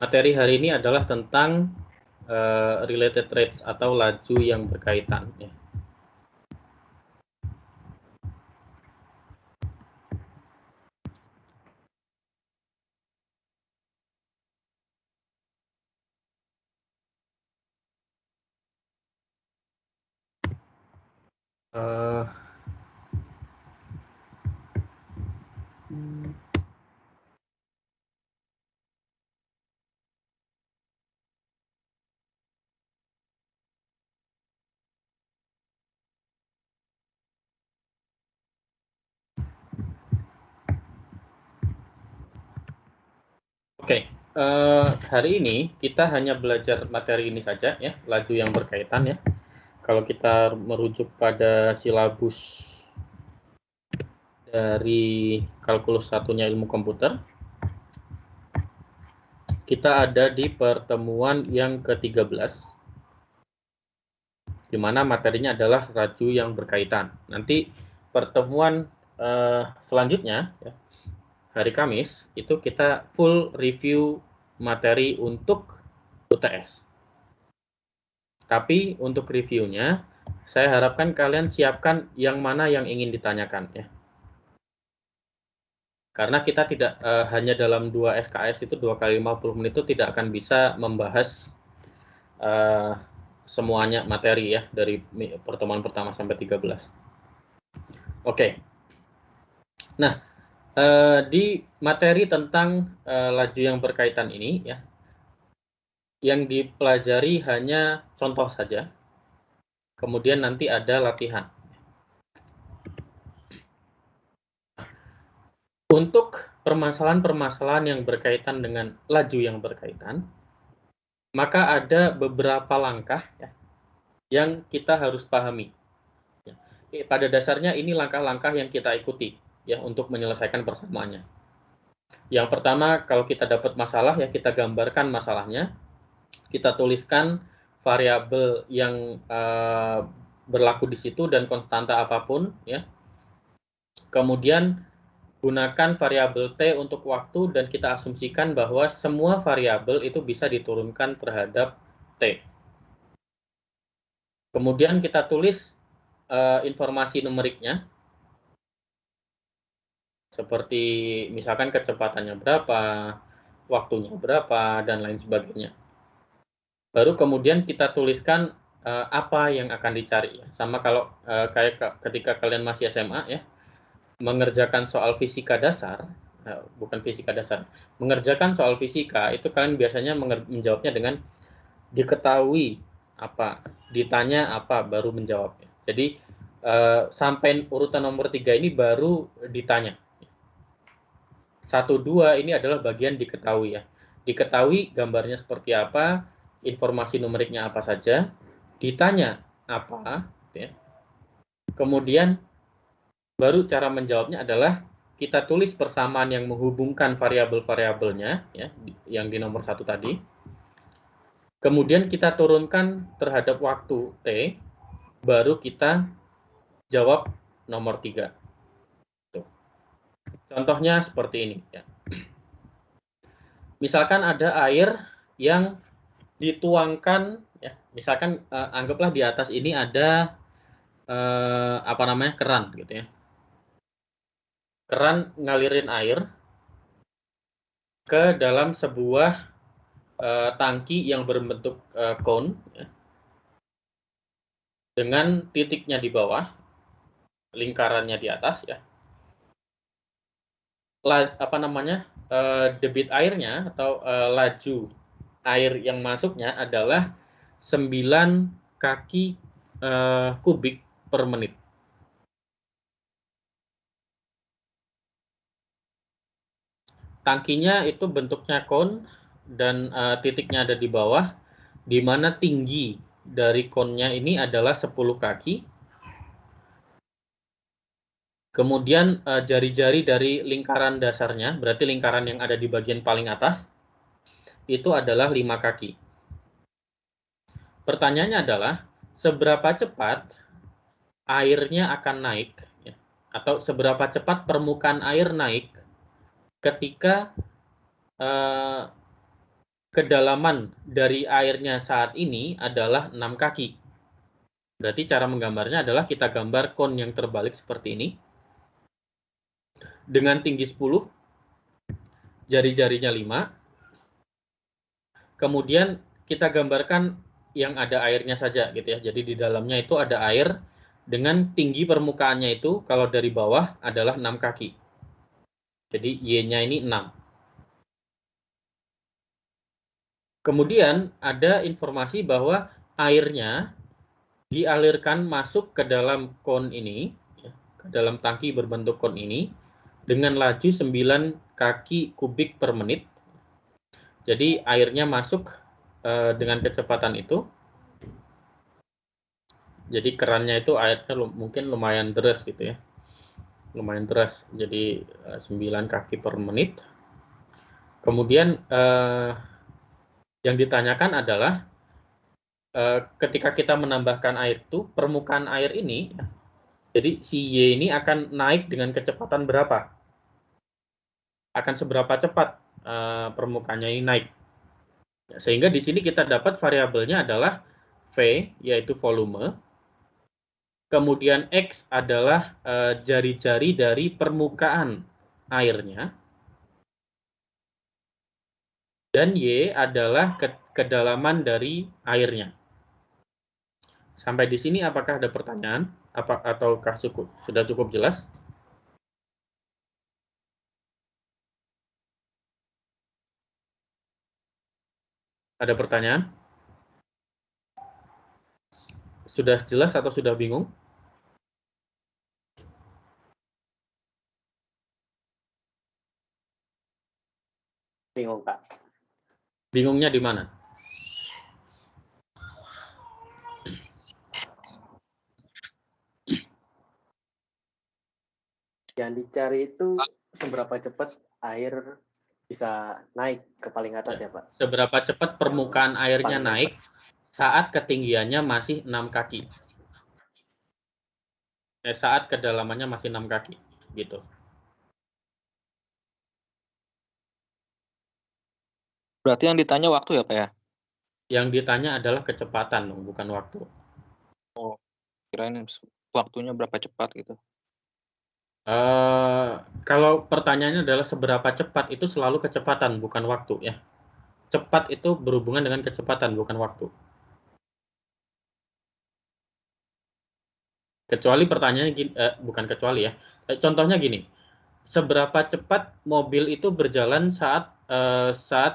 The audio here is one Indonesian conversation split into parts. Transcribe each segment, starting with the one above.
Materi hari ini adalah tentang related rates atau laju yang berkaitan. Ya. Uh, Oke, hari ini kita hanya belajar materi ini saja ya, laju yang berkaitan ya. Kalau kita merujuk pada silabus dari kalkulus satunya ilmu komputer, kita ada di pertemuan yang ke-13, di mana materinya adalah laju yang berkaitan. Nanti pertemuan selanjutnya, ya, hari Kamis, itu kita full review materi untuk UTS. Tapi untuk reviewnya, saya harapkan kalian siapkan yang mana yang ingin ditanyakan ya. Karena kita tidak hanya dalam 2 SKS itu 2 kali 50 menit itu tidak akan bisa membahas semuanya materi ya dari pertemuan pertama sampai 13. Oke. Nah, di materi tentang laju yang berkaitan ini ya, yang dipelajari hanya contoh saja. Kemudian nanti ada latihan. Untuk permasalahan-permasalahan yang berkaitan dengan laju yang berkaitan, maka ada beberapa langkah ya, yang kita harus pahami. Ya. Pada dasarnya ini langkah-langkah yang kita ikuti ya untuk menyelesaikan persamaannya. Yang pertama, kalau kita dapat masalah ya kita gambarkan masalahnya, kita tuliskan variabel yang berlaku di situ dan konstanta apapun ya. Kemudian gunakan variabel T untuk waktu dan kita asumsikan bahwa semua variabel itu bisa diturunkan terhadap T. Kemudian kita tulis informasi numeriknya, seperti misalkan kecepatannya berapa, waktunya berapa, dan lain sebagainya. Baru kemudian kita tuliskan apa yang akan dicari. Sama kalau kayak ketika kalian masih SMA ya, mengerjakan soal fisika dasar, bukan fisika dasar, mengerjakan soal fisika itu kalian biasanya menjawabnya dengan diketahui apa, ditanya apa, baru menjawabnya. Jadi sampai urutan nomor 3 ini baru ditanya. 1, 2 ini adalah bagian diketahui ya. Diketahui gambarnya seperti apa, informasi numeriknya apa saja, ditanya apa, ya. Kemudian baru cara menjawabnya adalah kita tulis persamaan yang menghubungkan variabel-variabelnya ya, yang di nomor 1 tadi. Kemudian kita turunkan terhadap waktu T, baru kita jawab nomor 3. Tuh. Contohnya seperti ini ya. Misalkan ada air yang dituangkan ya, misalkan anggaplah di atas ini ada apa namanya, keran gitu ya. Keran ngalirin air ke dalam sebuah tangki yang berbentuk cone ya, dengan titiknya di bawah, lingkarannya di atas ya. Apa namanya, debit airnya atau laju air yang masuknya adalah 9 kaki kubik per menit. Tangkinya itu bentuknya cone dan titiknya ada di bawah, di mana tinggi dari cone-nya ini adalah 10 kaki. Kemudian jari-jari dari lingkaran dasarnya, berarti lingkaran yang ada di bagian paling atas, itu adalah 5 kaki. Pertanyaannya adalah, seberapa cepat airnya akan naik, ya, atau seberapa cepat permukaan air naik ketika kedalaman dari airnya saat ini adalah 6 kaki. Berarti cara menggambarnya adalah kita gambar kon yang terbalik seperti ini. Dengan tinggi 10, jari-jarinya 5. Kemudian kita gambarkan yang ada airnya saja gitu ya. Jadi di dalamnya itu ada air dengan tinggi permukaannya itu kalau dari bawah adalah 6 kaki. Jadi Y-nya ini 6. Kemudian ada informasi bahwa airnya dialirkan masuk ke dalam kon ini, ke dalam tangki berbentuk kon ini, dengan laju 9 kaki kubik per menit. Jadi airnya masuk dengan kecepatan itu. Jadi kerannya itu airnya mungkin lumayan deras gitu ya. Lumayan deras. Jadi 9 kaki per menit. Kemudian yang ditanyakan adalah ketika kita menambahkan air itu, permukaan air ini, jadi si Y ini akan naik dengan kecepatan berapa? Akan seberapa cepat permukaannya ini naik? Sehingga di sini kita dapat variabelnya adalah V, yaitu volume. Kemudian X adalah jari-jari dari permukaan airnya. Dan Y adalah kedalaman dari airnya. Sampai di sini apakah ada pertanyaan? Ataukah sudah cukup jelas? Ada pertanyaan? Sudah jelas atau sudah bingung? Bingung, Pak. Bingungnya di mana? Yang dicari itu seberapa cepat air bisa naik ke paling atas ya, Pak? Seberapa cepat permukaan airnya naik saat ketinggiannya masih 6 kaki. Saat kedalamannya masih 6 kaki. Gitu. Berarti yang ditanya waktu ya, Pak ya? Yang ditanya adalah kecepatan, bukan waktu. Oh, kirain waktunya berapa cepat gitu. Kalau pertanyaannya adalah seberapa cepat, itu selalu kecepatan, bukan waktu ya. Cepat itu berhubungan dengan kecepatan, bukan waktu. Kecuali pertanyaannya gini, bukan kecuali ya. Contohnya gini, seberapa cepat mobil itu berjalan saat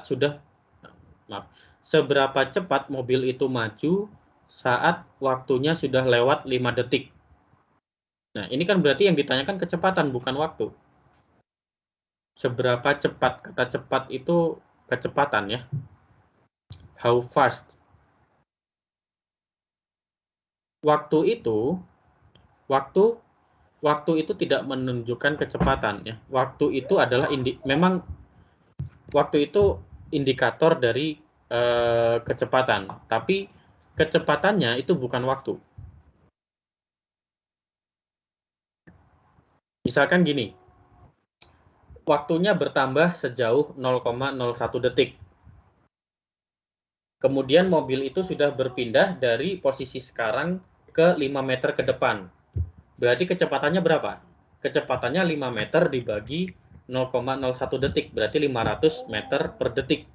sudah, maaf, seberapa cepat mobil itu maju saat waktunya sudah lewat 5 detik. Nah, ini kan berarti yang ditanyakan kecepatan, bukan waktu. Seberapa cepat, kata cepat itu kecepatan ya. How fast. Waktu itu tidak menunjukkan kecepatan ya. Waktu itu adalah memang waktu itu indikator dari kecepatan, tapi kecepatannya itu bukan waktu. Misalkan gini, waktunya bertambah sejauh 0,01 detik. Kemudian mobil itu sudah berpindah dari posisi sekarang ke 5 meter ke depan. Berarti kecepatannya berapa? Kecepatannya 5 meter dibagi 0,01 detik, berarti 500 meter per detik.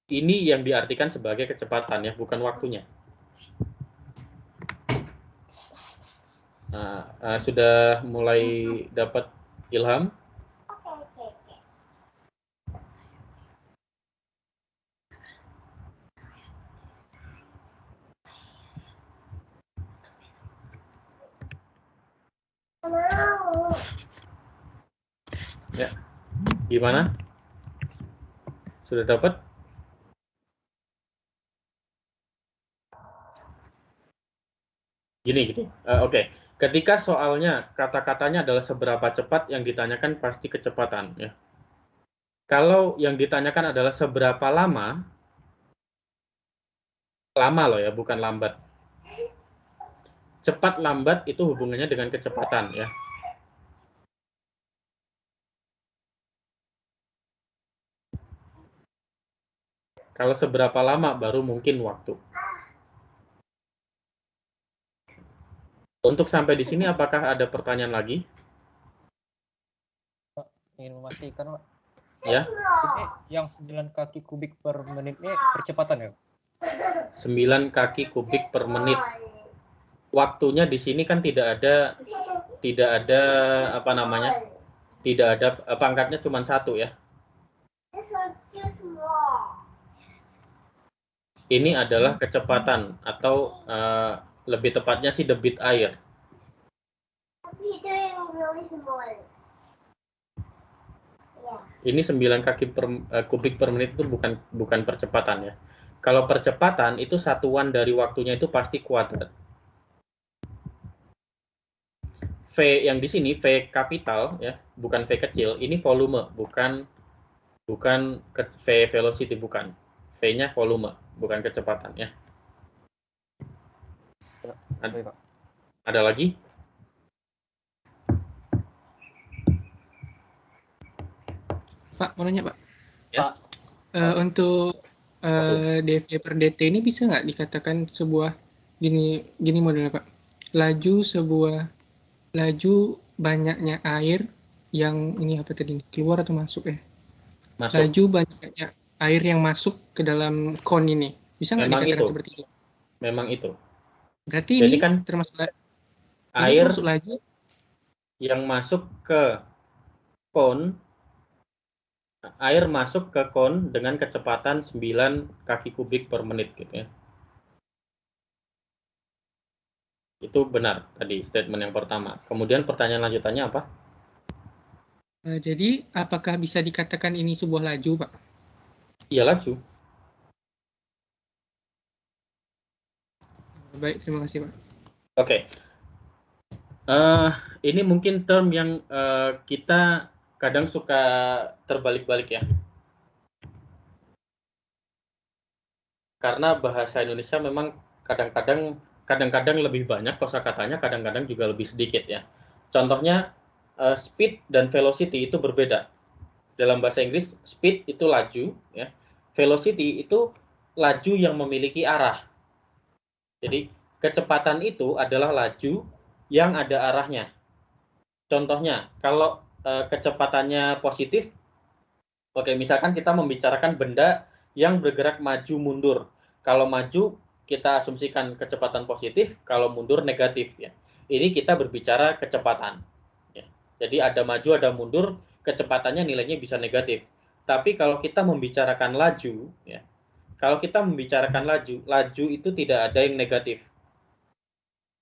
Ini yang diartikan sebagai kecepatan ya, bukan waktunya. Nah, sudah mulai dapat ilham? Ya, gimana? Sudah dapat? Gini. Oke. Ketika soalnya kata-katanya adalah seberapa cepat, yang ditanyakan pasti kecepatan ya. Kalau yang ditanyakan adalah seberapa lama loh ya, bukan lambat. Cepat lambat itu hubungannya dengan kecepatan ya. Kalau seberapa lama baru mungkin waktu. Untuk sampai di sini apakah ada pertanyaan lagi? Ingin memastikan, Pak. Ya. Ini yang 9 kaki kubik per menit ini percepatan ya? 9 kaki kubik per menit. Waktunya di sini kan tidak ada apa namanya? Tidak ada pangkatnya cuma 1 ya. Ini adalah kecepatan atau lebih tepatnya sih debit air. Ini 9 kaki kubik per menit itu bukan percepatan ya. Kalau percepatan itu satuan dari waktunya itu pasti kuadrat. V yang di sini V kapital ya, bukan V kecil. Ini volume, bukan V velocity, bukan. V-nya volume, bukan kecepatan ya. Ada lagi? Pak, mau nanya Pak. Ya. Untuk dV per dt ini bisa nggak dikatakan sebuah gini modelnya Pak? Laju banyaknya air yang ini apa tadi? Keluar atau masuk ya? Masuk. Laju banyaknya air yang masuk ke dalam kon ini. Bisa nggak dikatakan itu. seperti itu? Memang itu. Berarti jadi ini kan termasuk air termasuk laju yang masuk ke kon, air masuk ke kon dengan kecepatan 9 kaki kubik per menit gitu ya. Itu benar tadi statement yang pertama. Kemudian pertanyaan lanjutannya apa? Jadi apakah bisa dikatakan ini sebuah laju Pak? Iya, laju. Baik, terima kasih Pak. Oke. Ini mungkin term yang kita kadang suka terbalik-balik ya. Karena bahasa Indonesia memang kadang-kadang lebih banyak kosakatanya, kadang-kadang juga lebih sedikit ya. Contohnya speed dan velocity itu berbeda. Dalam bahasa Inggris speed itu laju ya. Velocity itu laju yang memiliki arah. Jadi kecepatan itu adalah laju yang ada arahnya. Contohnya, kalau kecepatannya positif, oke, misalkan kita membicarakan benda yang bergerak maju mundur. Kalau maju kita asumsikan kecepatan positif, kalau mundur negatif ya. Ini kita berbicara kecepatan. Ya. Jadi ada maju, ada mundur, kecepatannya nilainya bisa negatif. Tapi kalau kita membicarakan laju, ya, kalau kita membicarakan laju itu tidak ada yang negatif.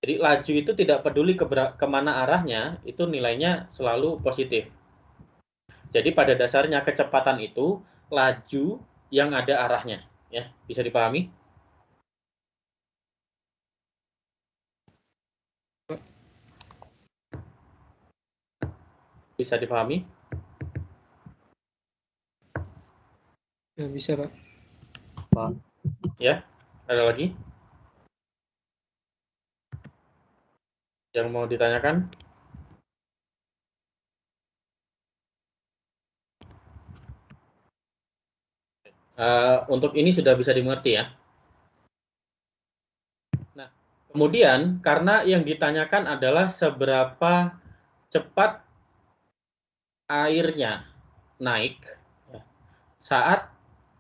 Jadi laju itu tidak peduli kemana arahnya, itu nilainya selalu positif. Jadi pada dasarnya kecepatan itu laju yang ada arahnya, ya, bisa dipahami? Bisa dipahami? Ya, bisa Pak. Ya, ada lagi? Yang mau ditanyakan? Untuk ini sudah bisa dimengerti ya. Nah, kemudian karena yang ditanyakan adalah seberapa cepat airnya naik ya, saat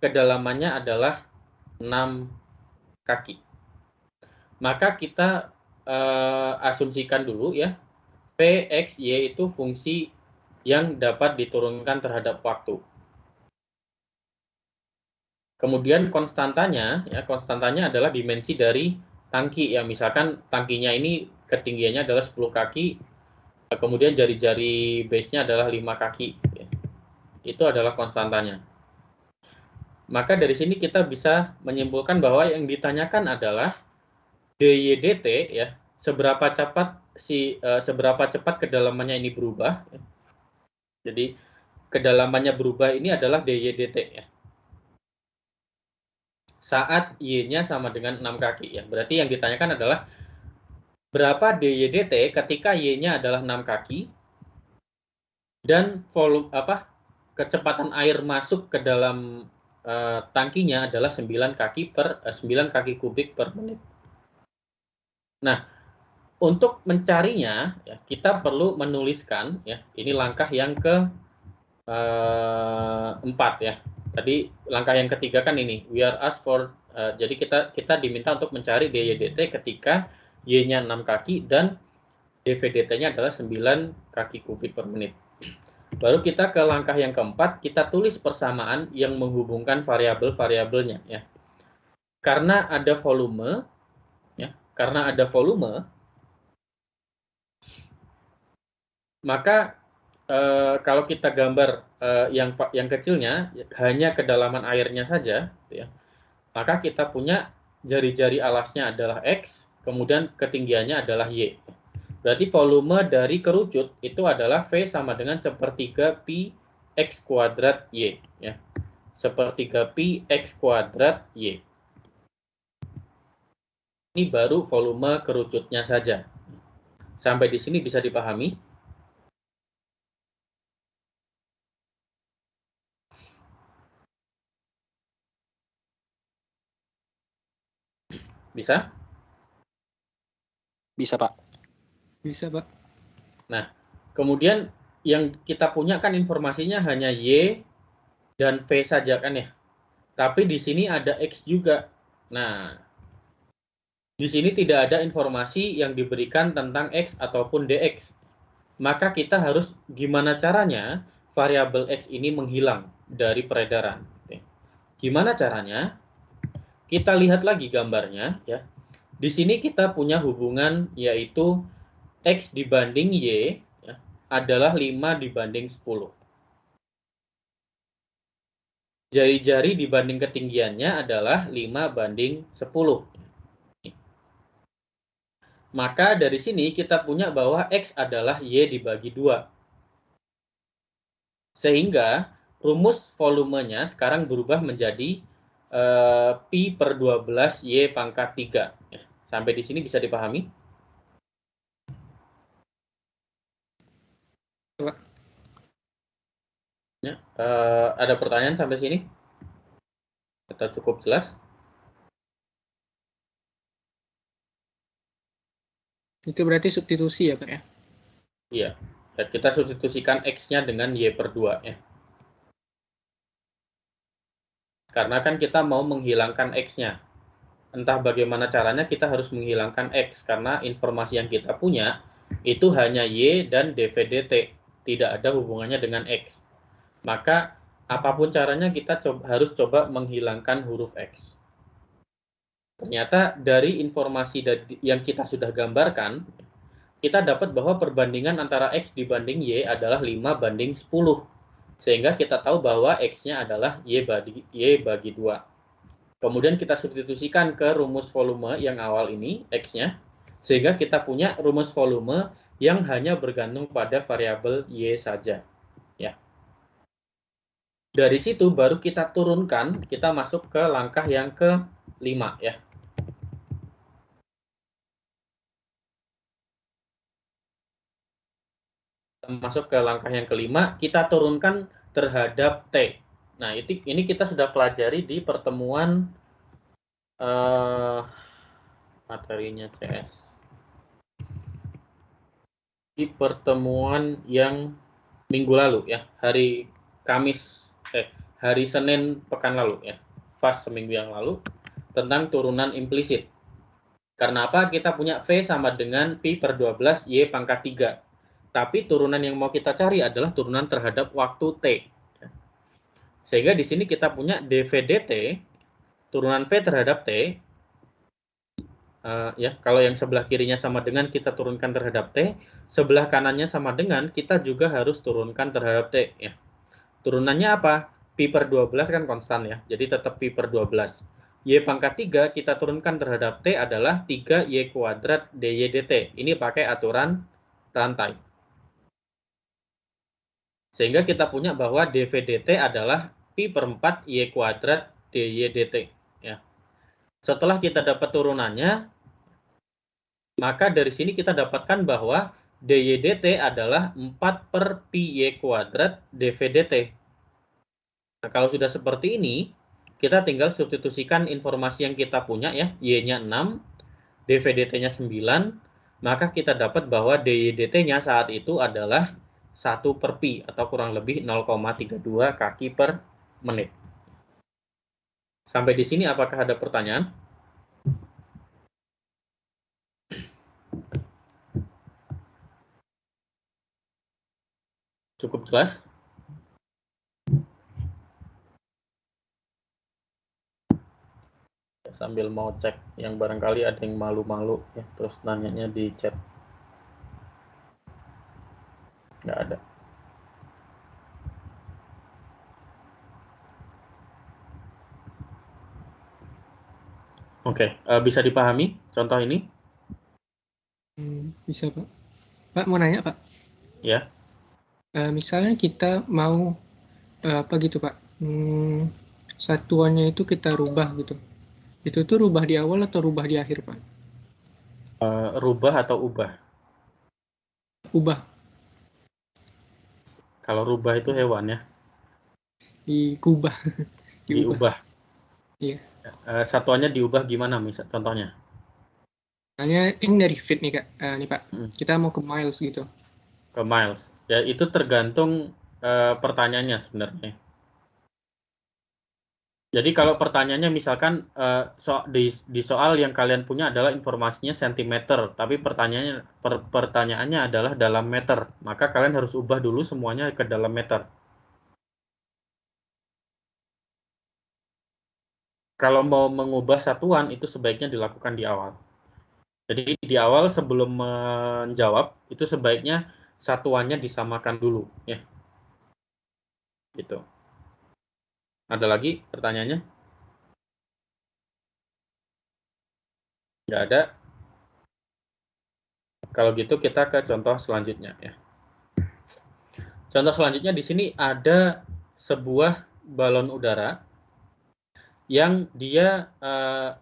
kedalamannya adalah 6 kaki. Maka kita asumsikan dulu ya, Px, Y itu fungsi yang dapat diturunkan terhadap waktu. Kemudian konstantanya adalah dimensi dari tangki ya. Misalkan tangkinya ini ketinggiannya adalah 10 kaki, kemudian jari-jari base-nya adalah 5 kaki. Ya. Itu adalah konstantanya. Maka dari sini kita bisa menyimpulkan bahwa yang ditanyakan adalah dy dt ya, seberapa cepat kedalamannya ini berubah. Ya. Jadi kedalamannya berubah ini adalah dy dt ya. Saat y-nya sama dengan 6 kaki ya. Berarti yang ditanyakan adalah berapa dy dt ketika y-nya adalah 6 kaki dan volume kecepatan air masuk ke dalam tangkinya adalah 9 kaki kubik per menit. Nah, untuk mencarinya ya, kita perlu menuliskan ya. Ini langkah yang ke-4 ya. Tadi langkah yang ketiga kan ini, we are asked for, jadi kita diminta untuk mencari DYDT ketika Y-nya 6 kaki dan DVDT-nya adalah 9 kaki kubik per menit. Baru kita ke langkah yang keempat, kita tulis persamaan yang menghubungkan variabel-variabelnya ya. Karena ada volume ya, maka kalau kita gambar yang kecilnya hanya kedalaman airnya saja ya, maka kita punya jari-jari alasnya adalah X, kemudian ketinggiannya adalah Y. Berarti volume dari kerucut itu adalah V sama dengan sepertiga pi X kuadrat Y. Ya. Sepertiga pi X kuadrat Y. Ini baru volume kerucutnya saja. Sampai di sini bisa dipahami? Bisa? Bisa, Pak. Bisa, Pak. Nah, kemudian yang kita punya kan informasinya hanya Y dan V saja kan ya. Tapi di sini ada X juga. Nah, di sini tidak ada informasi yang diberikan tentang X ataupun DX. Maka kita harus gimana caranya variabel X ini menghilang dari peredaran. Gimana caranya? Kita lihat lagi gambarnya ya. Di sini kita punya hubungan yaitu X dibanding Y ya, adalah 5 dibanding 10. Jari-jari dibanding ketinggiannya adalah 5 banding 10. Maka dari sini kita punya bahwa X adalah Y dibagi 2. Sehingga rumus volumenya sekarang berubah menjadi pi per 12 Y pangkat 3. Sampai di sini bisa dipahami? Ya, ada pertanyaan sampai sini? Kita cukup jelas? Itu berarti substitusi ya, Pak ya? Iya. Dan kita substitusikan X-nya dengan Y per 2 ya. Karena kan kita mau menghilangkan X-nya. Entah bagaimana caranya kita harus menghilangkan X. Karena informasi yang kita punya itu hanya Y dan DVDT. Tidak ada hubungannya dengan X. Maka apapun caranya kita harus coba menghilangkan huruf X. Ternyata dari informasi yang kita sudah gambarkan, kita dapat bahwa perbandingan antara X dibanding Y adalah 5 banding 10. Sehingga kita tahu bahwa X-nya adalah Y bagi 2. Kemudian kita substitusikan ke rumus volume yang awal ini, X-nya. Sehingga kita punya rumus volume yang hanya bergantung pada variabel Y saja. Ya. Dari situ baru kita turunkan, kita masuk ke langkah yang ke-5 ya. Masuk ke langkah yang ke-5, kita turunkan terhadap T. Nah, ini kita sudah pelajari di pertemuan materinya CS. Di pertemuan yang minggu lalu ya, hari Senin pekan lalu ya, pas seminggu yang lalu, tentang turunan implisit. Karena apa? Kita punya V sama dengan pi per 12 Y pangkat 3. Tapi turunan yang mau kita cari adalah turunan terhadap waktu T. Sehingga di sini kita punya DVDT, turunan V terhadap T. Ya, kalau yang sebelah kirinya sama dengan kita turunkan terhadap T, sebelah kanannya sama dengan kita juga harus turunkan terhadap T. Ya. Turunannya apa? Pi per 12 kan konstan ya, jadi tetap pi per 12. Y pangkat 3 kita turunkan terhadap T adalah 3Y kuadrat DY/dt. Ini pakai aturan rantai. Sehingga kita punya bahwa DV/dt adalah pi per 4 Y kuadrat DY/dt. Ya. Setelah kita dapat turunannya, maka dari sini kita dapatkan bahwa DY/dt adalah 4 per pi Y kuadrat DV/dt. Nah, kalau sudah seperti ini, kita tinggal substitusikan informasi yang kita punya ya, Y-nya 6, dV/dt-nya 9, maka kita dapat bahwa dY/dt-nya saat itu adalah 1/pi atau kurang lebih 0,32 kaki per menit. Sampai di sini apakah ada pertanyaan? Cukup jelas? Sambil mau cek yang barangkali ada yang malu-malu ya, terus nanyanya di chat. Nggak ada. Oke, bisa dipahami contoh ini? Bisa, Pak. Pak, mau nanya, Pak. Ya. Misalnya kita mau apa gitu, Pak? Satuannya itu kita rubah gitu. Itu tuh rubah di awal atau rubah di akhir, Pak? Rubah atau ubah? Ubah. Kalau rubah itu hewan ya? Diubah. Diubah. Iya. Satuannya diubah gimana misal contohnya? Misalnya ini dari feet nih, Kak. Nih, Pak. Kita mau ke miles gitu. Ke miles. Ya, itu tergantung pertanyaannya sebenarnya. Jadi kalau pertanyaannya misalkan di soal yang kalian punya adalah informasinya sentimeter, tapi pertanyaannya adalah dalam meter, maka kalian harus ubah dulu semuanya ke dalam meter. Kalau mau mengubah satuan itu sebaiknya dilakukan di awal. Jadi di awal sebelum menjawab itu sebaiknya satuannya disamakan dulu ya. Gitu. Ada lagi pertanyaannya? Nggak ada. Kalau gitu kita ke contoh selanjutnya ya. Contoh selanjutnya di sini ada sebuah balon udara yang dia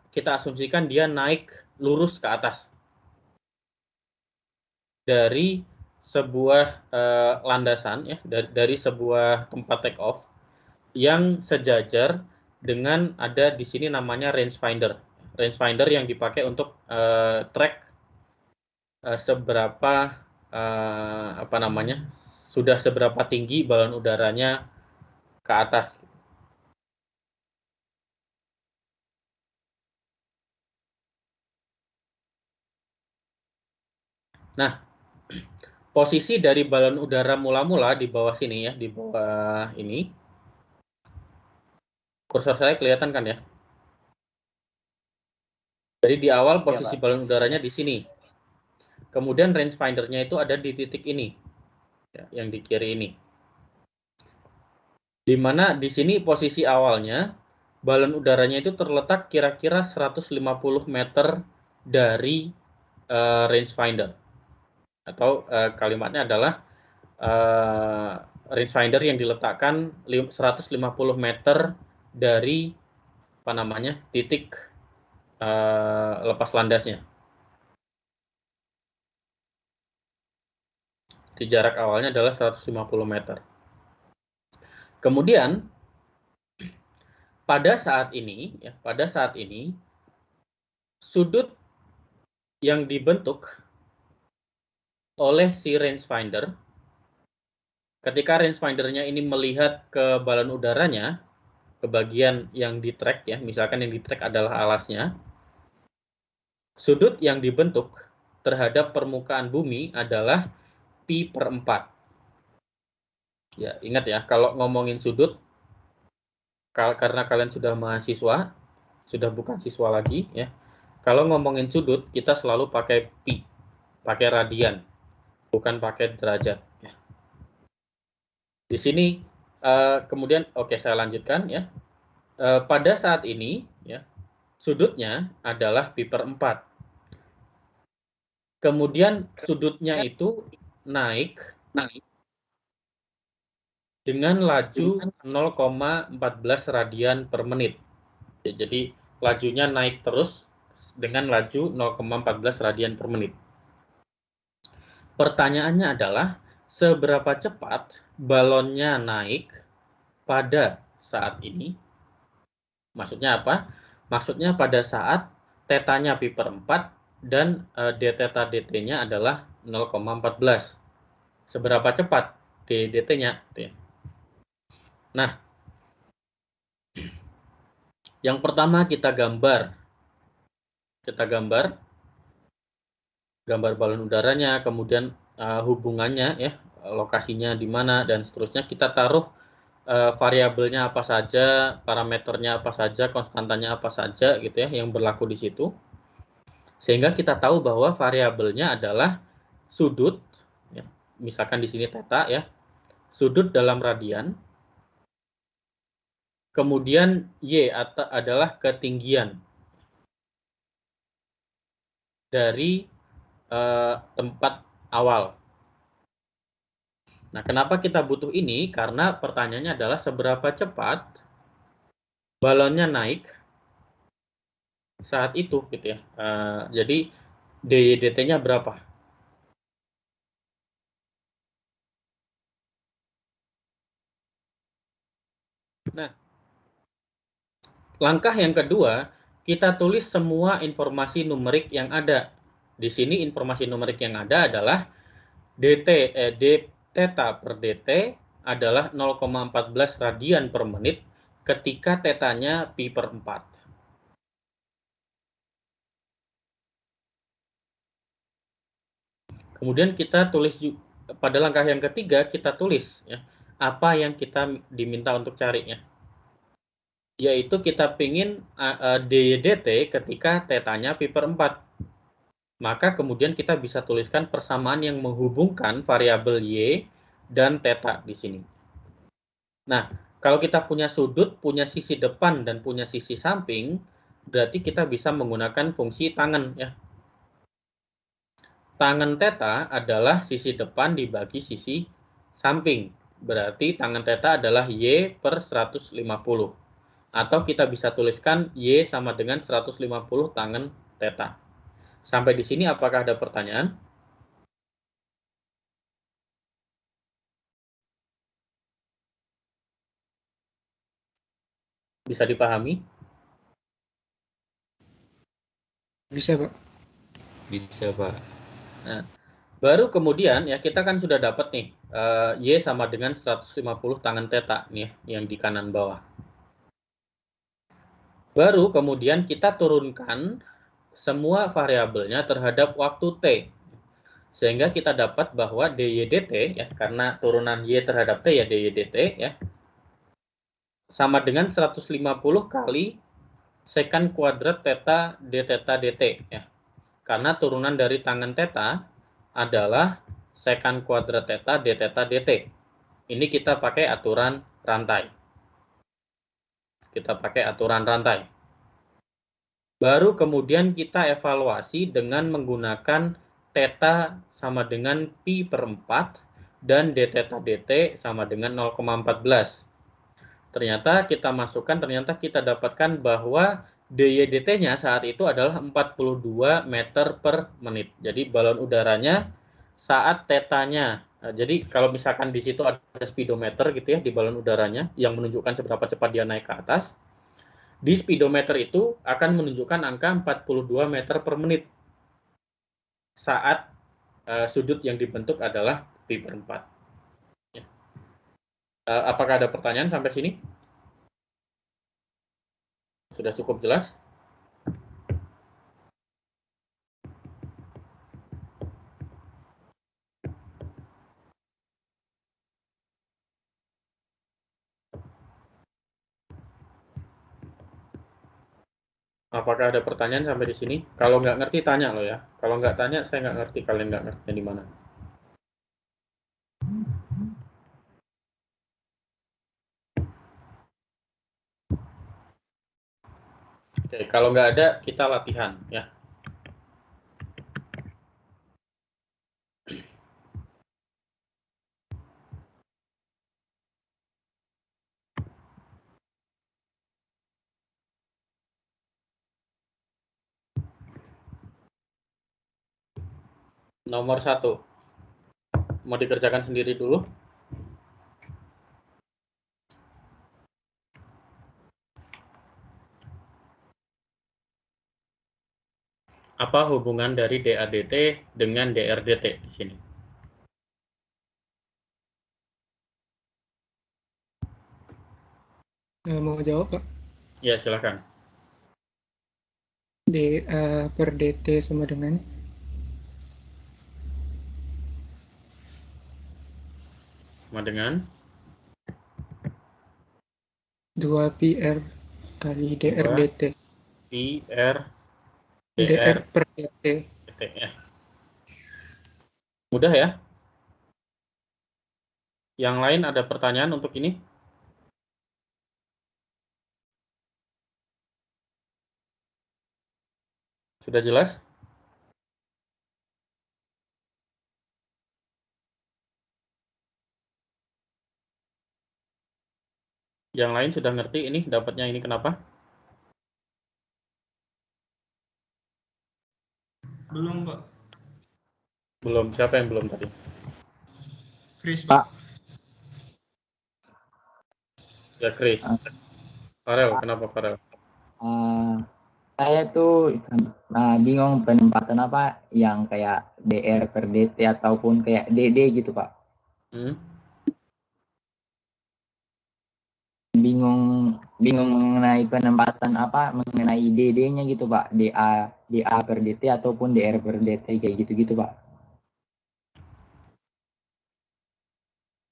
kita asumsikan dia naik lurus ke atas dari sebuah landasan ya, dari sebuah tempat take off yang sejajar dengan ada di sini namanya rangefinder. Rangefinder yang dipakai untuk track seberapa apa namanya, sudah seberapa tinggi balon udaranya ke atas. Nah, posisi dari balon udara mula-mula di bawah sini ya, di bawah ini. Kursor saya kelihatan kan ya? Jadi di awal posisi balon udaranya di sini. Kemudian rangefindernya itu ada di titik ini, ya, yang di kiri ini. Di mana di sini posisi awalnya balon udaranya itu terletak kira-kira 150 meter dari rangefinder. Atau kalimatnya adalah rangefinder yang diletakkan 150 meter dari apa namanya titik lepas landasnya. Di jarak awalnya adalah 150 meter. Kemudian pada saat ini sudut yang dibentuk oleh si rangefinder, ketika rangefindernya ini melihat ke balon udaranya, ke bagian yang di track ya, misalkan yang di track adalah alasnya, sudut yang dibentuk terhadap permukaan bumi adalah pi/4. Ya, ingat ya, kalau ngomongin sudut, karena kalian sudah mahasiswa, sudah bukan siswa lagi ya. Kalau ngomongin sudut, kita selalu pakai pi, pakai radian, bukan pakai derajat. Ya. Di sini kemudian, oke, saya lanjutkan ya. Pada saat ini ya, sudutnya adalah pi/4. Kemudian sudutnya itu naik dengan laju 0,14 radian per menit. Jadi lajunya naik terus dengan laju 0,14 radian per menit. Pertanyaannya adalah seberapa cepat balonnya naik pada saat ini Maksudnya apa? Maksudnya pada saat tetanya pi per 4 dan d theta dt-nya adalah 0,14. Seberapa cepat d dt-nya? Nah, yang pertama kita gambar balon udaranya, kemudian hubungannya ya, lokasinya di mana dan seterusnya. Kita taruh variabelnya apa saja, parameternya apa saja, konstantanya apa saja gitu ya yang berlaku di situ. Sehingga kita tahu bahwa variabelnya adalah sudut ya. Misalkan di sini theta ya. Sudut dalam radian. Kemudian y adalah ketinggian dari tempat awal. Nah, kenapa kita butuh ini? Karena pertanyaannya adalah seberapa cepat balonnya naik saat itu, gitu ya. Jadi dy dt-nya berapa? Nah, langkah yang kedua, kita tulis semua informasi numerik yang ada. Di sini informasi numerik yang ada adalah d theta per dt adalah 0,14 radian per menit ketika tetanya pi per 4. Kemudian kita tulis pada langkah yang ketiga, kita tulis ya, apa yang kita diminta untuk cari ya. Yaitu kita pingin dy dt ketika tetanya pi per 4. Maka kemudian kita bisa tuliskan persamaan yang menghubungkan variabel y dan theta di sini. Nah, kalau kita punya sudut, punya sisi depan dan punya sisi samping, berarti kita bisa menggunakan fungsi tangen ya. Tangen theta adalah sisi depan dibagi sisi samping. Berarti tangen theta adalah y per 150. Atau kita bisa tuliskan y sama dengan 150 tangen theta. Sampai di sini apakah ada pertanyaan? Bisa dipahami? Bisa, Pak. Bisa, Pak. Nah, baru kemudian ya kita kan sudah dapat nih y sama dengan 150 tangen theta nih yang di kanan bawah. Baru kemudian kita turunkan semua variabelnya terhadap waktu t. Sehingga kita dapat bahwa dy dt ya, karena turunan y terhadap t ya dy dt ya, sama dengan 150 kali sekant kuadrat theta d theta dt ya. Karena turunan dari tangen theta adalah sekant kuadrat theta d theta dt. Ini kita pakai aturan rantai. Baru kemudian kita evaluasi dengan menggunakan theta sama dengan pi per 4 dan d theta dt sama dengan 0,14. Ternyata kita dapatkan bahwa dy dt-nya saat itu adalah 42 meter per menit. Jadi balon udaranya saat tetanya, jadi kalau misalkan di situ ada speedometer gitu ya di balon udaranya yang menunjukkan seberapa cepat dia naik ke atas. Di speedometer itu akan menunjukkan angka 42 meter per menit saat sudut yang dibentuk adalah pi per 4. Ya. Apakah ada pertanyaan sampai sini? Sudah cukup jelas? Apakah ada pertanyaan sampai di sini? Kalau nggak ngerti tanya loh ya. Kalau nggak tanya saya nggak ngerti kalian nggak ngerti di mana. Oke, kalau nggak ada kita latihan ya. Nomor 1. Mau dikerjakan sendiri dulu. Apa hubungan dari DADT dengan DRDT di sini? Mau jawab, Pak? Ya, silakan. DA per DT sama dengan Sama dengan 2 PR kali DR 2 DT. PR DR DR per DT. DT ya. Mudah ya? Yang lain ada pertanyaan untuk ini? Sudah jelas? Yang lain sudah ngerti ini dapatnya ini kenapa? Belum, Pak. Belum. Siapa yang belum tadi? Chris, Pak. Ya, Chris. Farel, kenapa Farel? Saya tuh bingung penempatan apa yang kayak DR per DT ataupun kayak DD gitu, Pak. Hmm? Bingung mengenai penempatan apa mengenai DD-nya gitu, Pak. DA per DT ataupun DR per DT kayak gitu-gitu, Pak.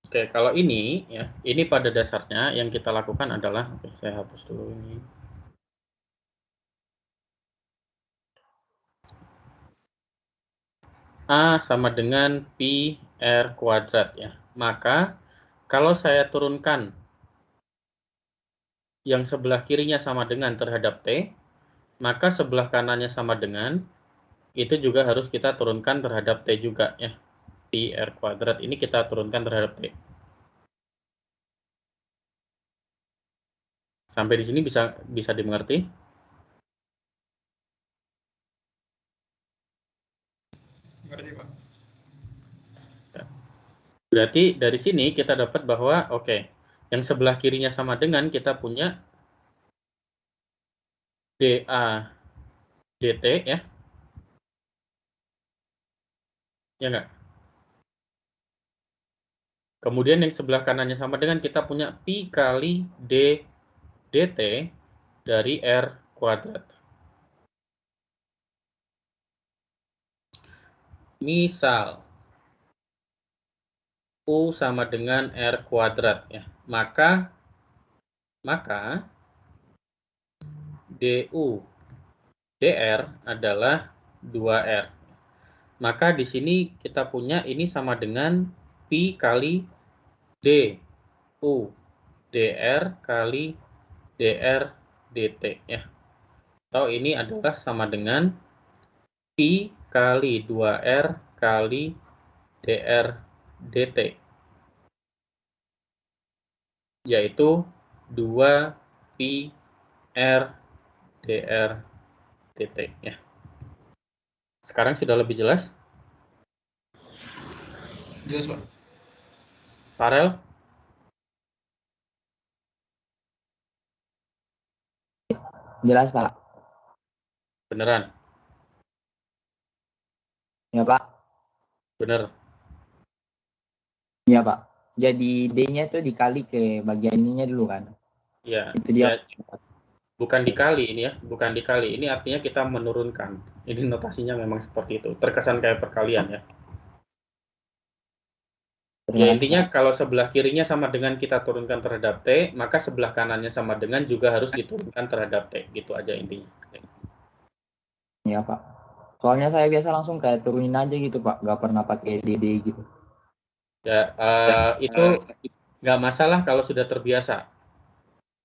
Oke, kalau ini ya, ini pada dasarnya yang kita lakukan adalah, oke, saya hapus dulu ini. A sama dengan pi R kuadrat ya. Maka kalau saya turunkan yang sebelah kirinya sama dengan terhadap T, maka sebelah kanannya sama dengan, itu juga harus kita turunkan terhadap T juga ya. Pi R kuadrat ini kita turunkan terhadap T. Sampai di sini bisa dimengerti? Ngerti, Pak. Berarti dari sini kita dapat bahwa oke, yang sebelah kirinya sama dengan kita punya DA DT ya. Ya enggak? Kemudian yang sebelah kanannya sama dengan kita punya pi kali D dt dari R kuadrat. Misal U sama dengan R kuadrat ya. Maka DU DR adalah 2R. Maka di sini kita punya ini sama dengan pi kali D U DR kali DR dt ya. Atau ini adalah sama dengan pi kali 2R kali DR dt, yaitu 2 pi R DR dt ya. Sekarang sudah lebih jelas? Jelas, Pak. Farel? Jelas, Pak. Beneran? Ya, Pak. Bener. Ya, Pak. Jadi D-nya tuh dikali ke bagian ininya dulu kan. Ya, Itu dia. ya, bukan dikali ini ya, bukan dikali. Ini artinya kita menurunkan. Ini notasinya memang seperti itu. Terkesan kayak perkalian ya. Terima Ya kasih, intinya Pak. kalau sebelah kirinya sama dengan kita turunkan terhadap T, maka sebelah kanannya sama dengan juga harus diturunkan terhadap T. Gitu aja intinya. Ya, Pak. Soalnya saya biasa langsung kayak turunin aja gitu, Pak. Gak pernah pakai DD gitu. Ya, itu nggak masalah kalau sudah terbiasa.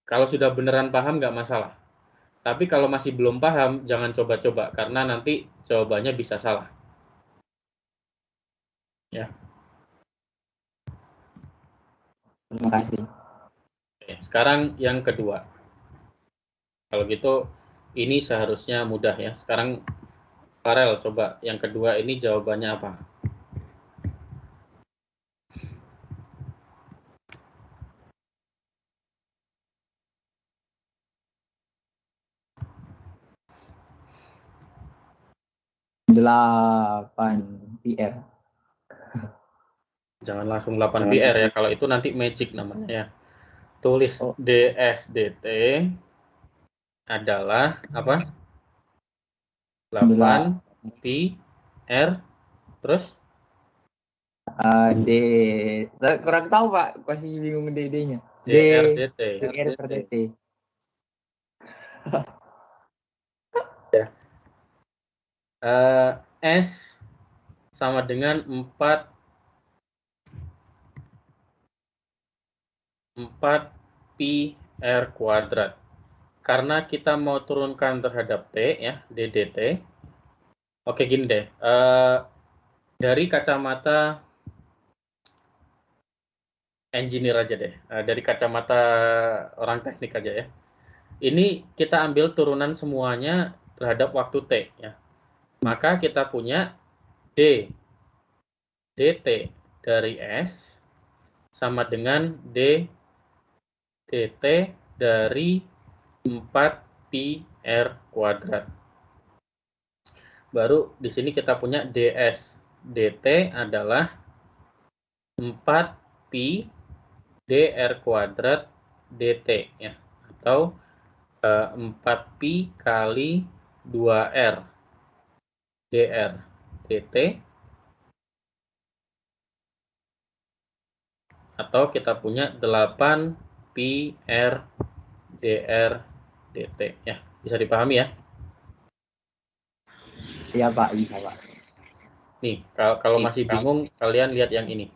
Kalau sudah beneran paham nggak masalah. Tapi kalau masih belum paham, jangan coba-coba karena nanti jawabannya bisa salah. Ya. Terima kasih. Oke, sekarang yang kedua. Kalau gitu, ini seharusnya mudah ya. Sekarang Farel, coba yang kedua ini jawabannya apa? 8 PR. Jangan langsung 8 PR ya, kalau itu nanti magic namanya ya. Tulis Oh. DSDT adalah apa? 8 PR terus D. Kurang tahu Pak, masih bingung DD-nya. DRDT. DR per DT. S sama dengan 4 pi R kuadrat. Karena kita mau turunkan terhadap T ya, DDT. Oke gini deh, dari kacamata engineer aja deh, dari kacamata orang teknik aja ya. Ini kita ambil turunan semuanya terhadap waktu T ya. Maka kita punya D dt dari S sama dengan D dt dari 4 pi R kuadrat. Baru di sini kita punya ds dt adalah 4 pi dr kuadrat dt ya, atau 4 pi kali 2r dr dt, atau kita punya 8 pi r dr dt ya. Bisa dipahami ya? Iya Pak, bisa Pak. Nih, kalau masih bingung, kalian lihat yang ini.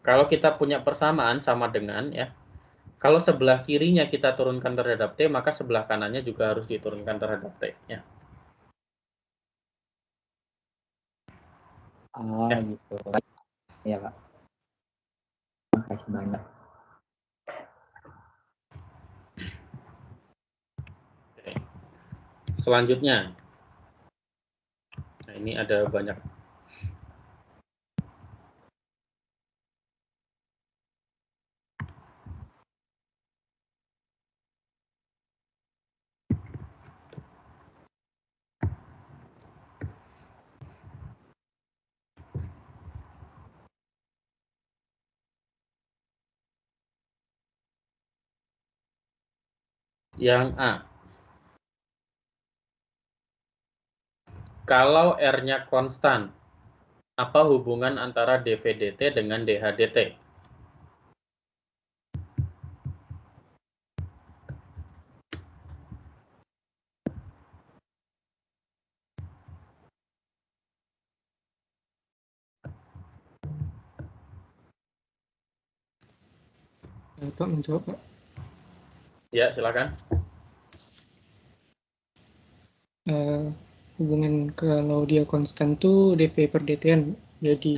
Kalau kita punya persamaan sama dengan ya, kalau sebelah kirinya kita turunkan terhadap T, maka sebelah kanannya juga harus diturunkan terhadap T ya. Ah, gitu. Iya Pak. Makasih banyak. Oke. Selanjutnya, nah ini ada banyak. Yang A, kalau R-nya konstan, apa hubungan antara dV/dt dengan dH/dt? Pak menjawab Pak. Ya, silakan. Hubungan kalau dia konstan tuh dv per dt kan jadi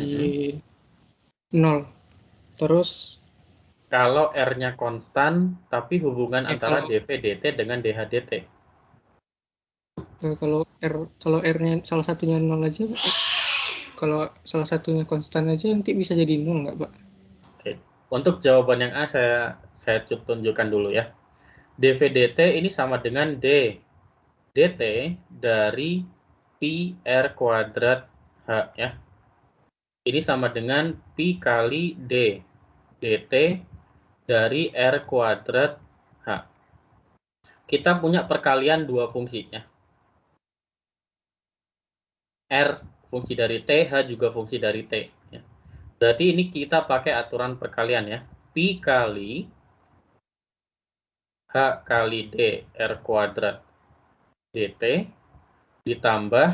0. Terus Kalau R-nya konstan, tapi hubungan antara kalau dV/dt dengan dH/dt. kalau R-nya salah satunya 0 aja Pak. Kalau salah satunya konstan aja nanti bisa jadi 0 nggak Pak? Oke. Untuk jawaban yang A saya tunjukkan dulu ya. dV/dt ini sama dengan D dt dari pi R kuadrat H ya. Ini sama dengan pi kali D dt dari R kuadrat H. Kita punya perkalian dua fungsi ya. R fungsi dari T, H juga fungsi dari T ya. Berarti ini kita pakai aturan perkalian ya. Pi kali H kali D R kuadrat dt ditambah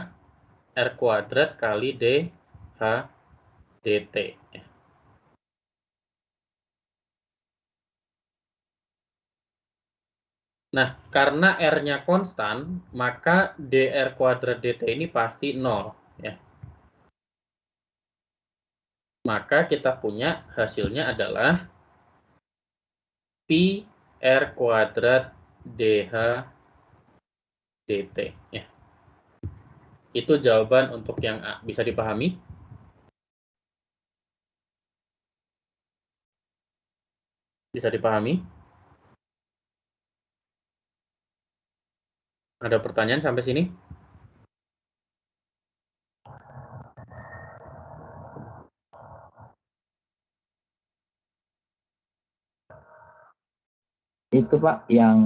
R kuadrat kali D H dt ya. Nah, karena R-nya konstan, maka dr kuadrat dt ini pasti 0 ya. Maka kita punya hasilnya adalah pi R kuadrat dh dt ya. Itu jawaban untuk yang A. Bisa dipahami? Bisa dipahami? Ada pertanyaan sampai sini? Itu Pak yang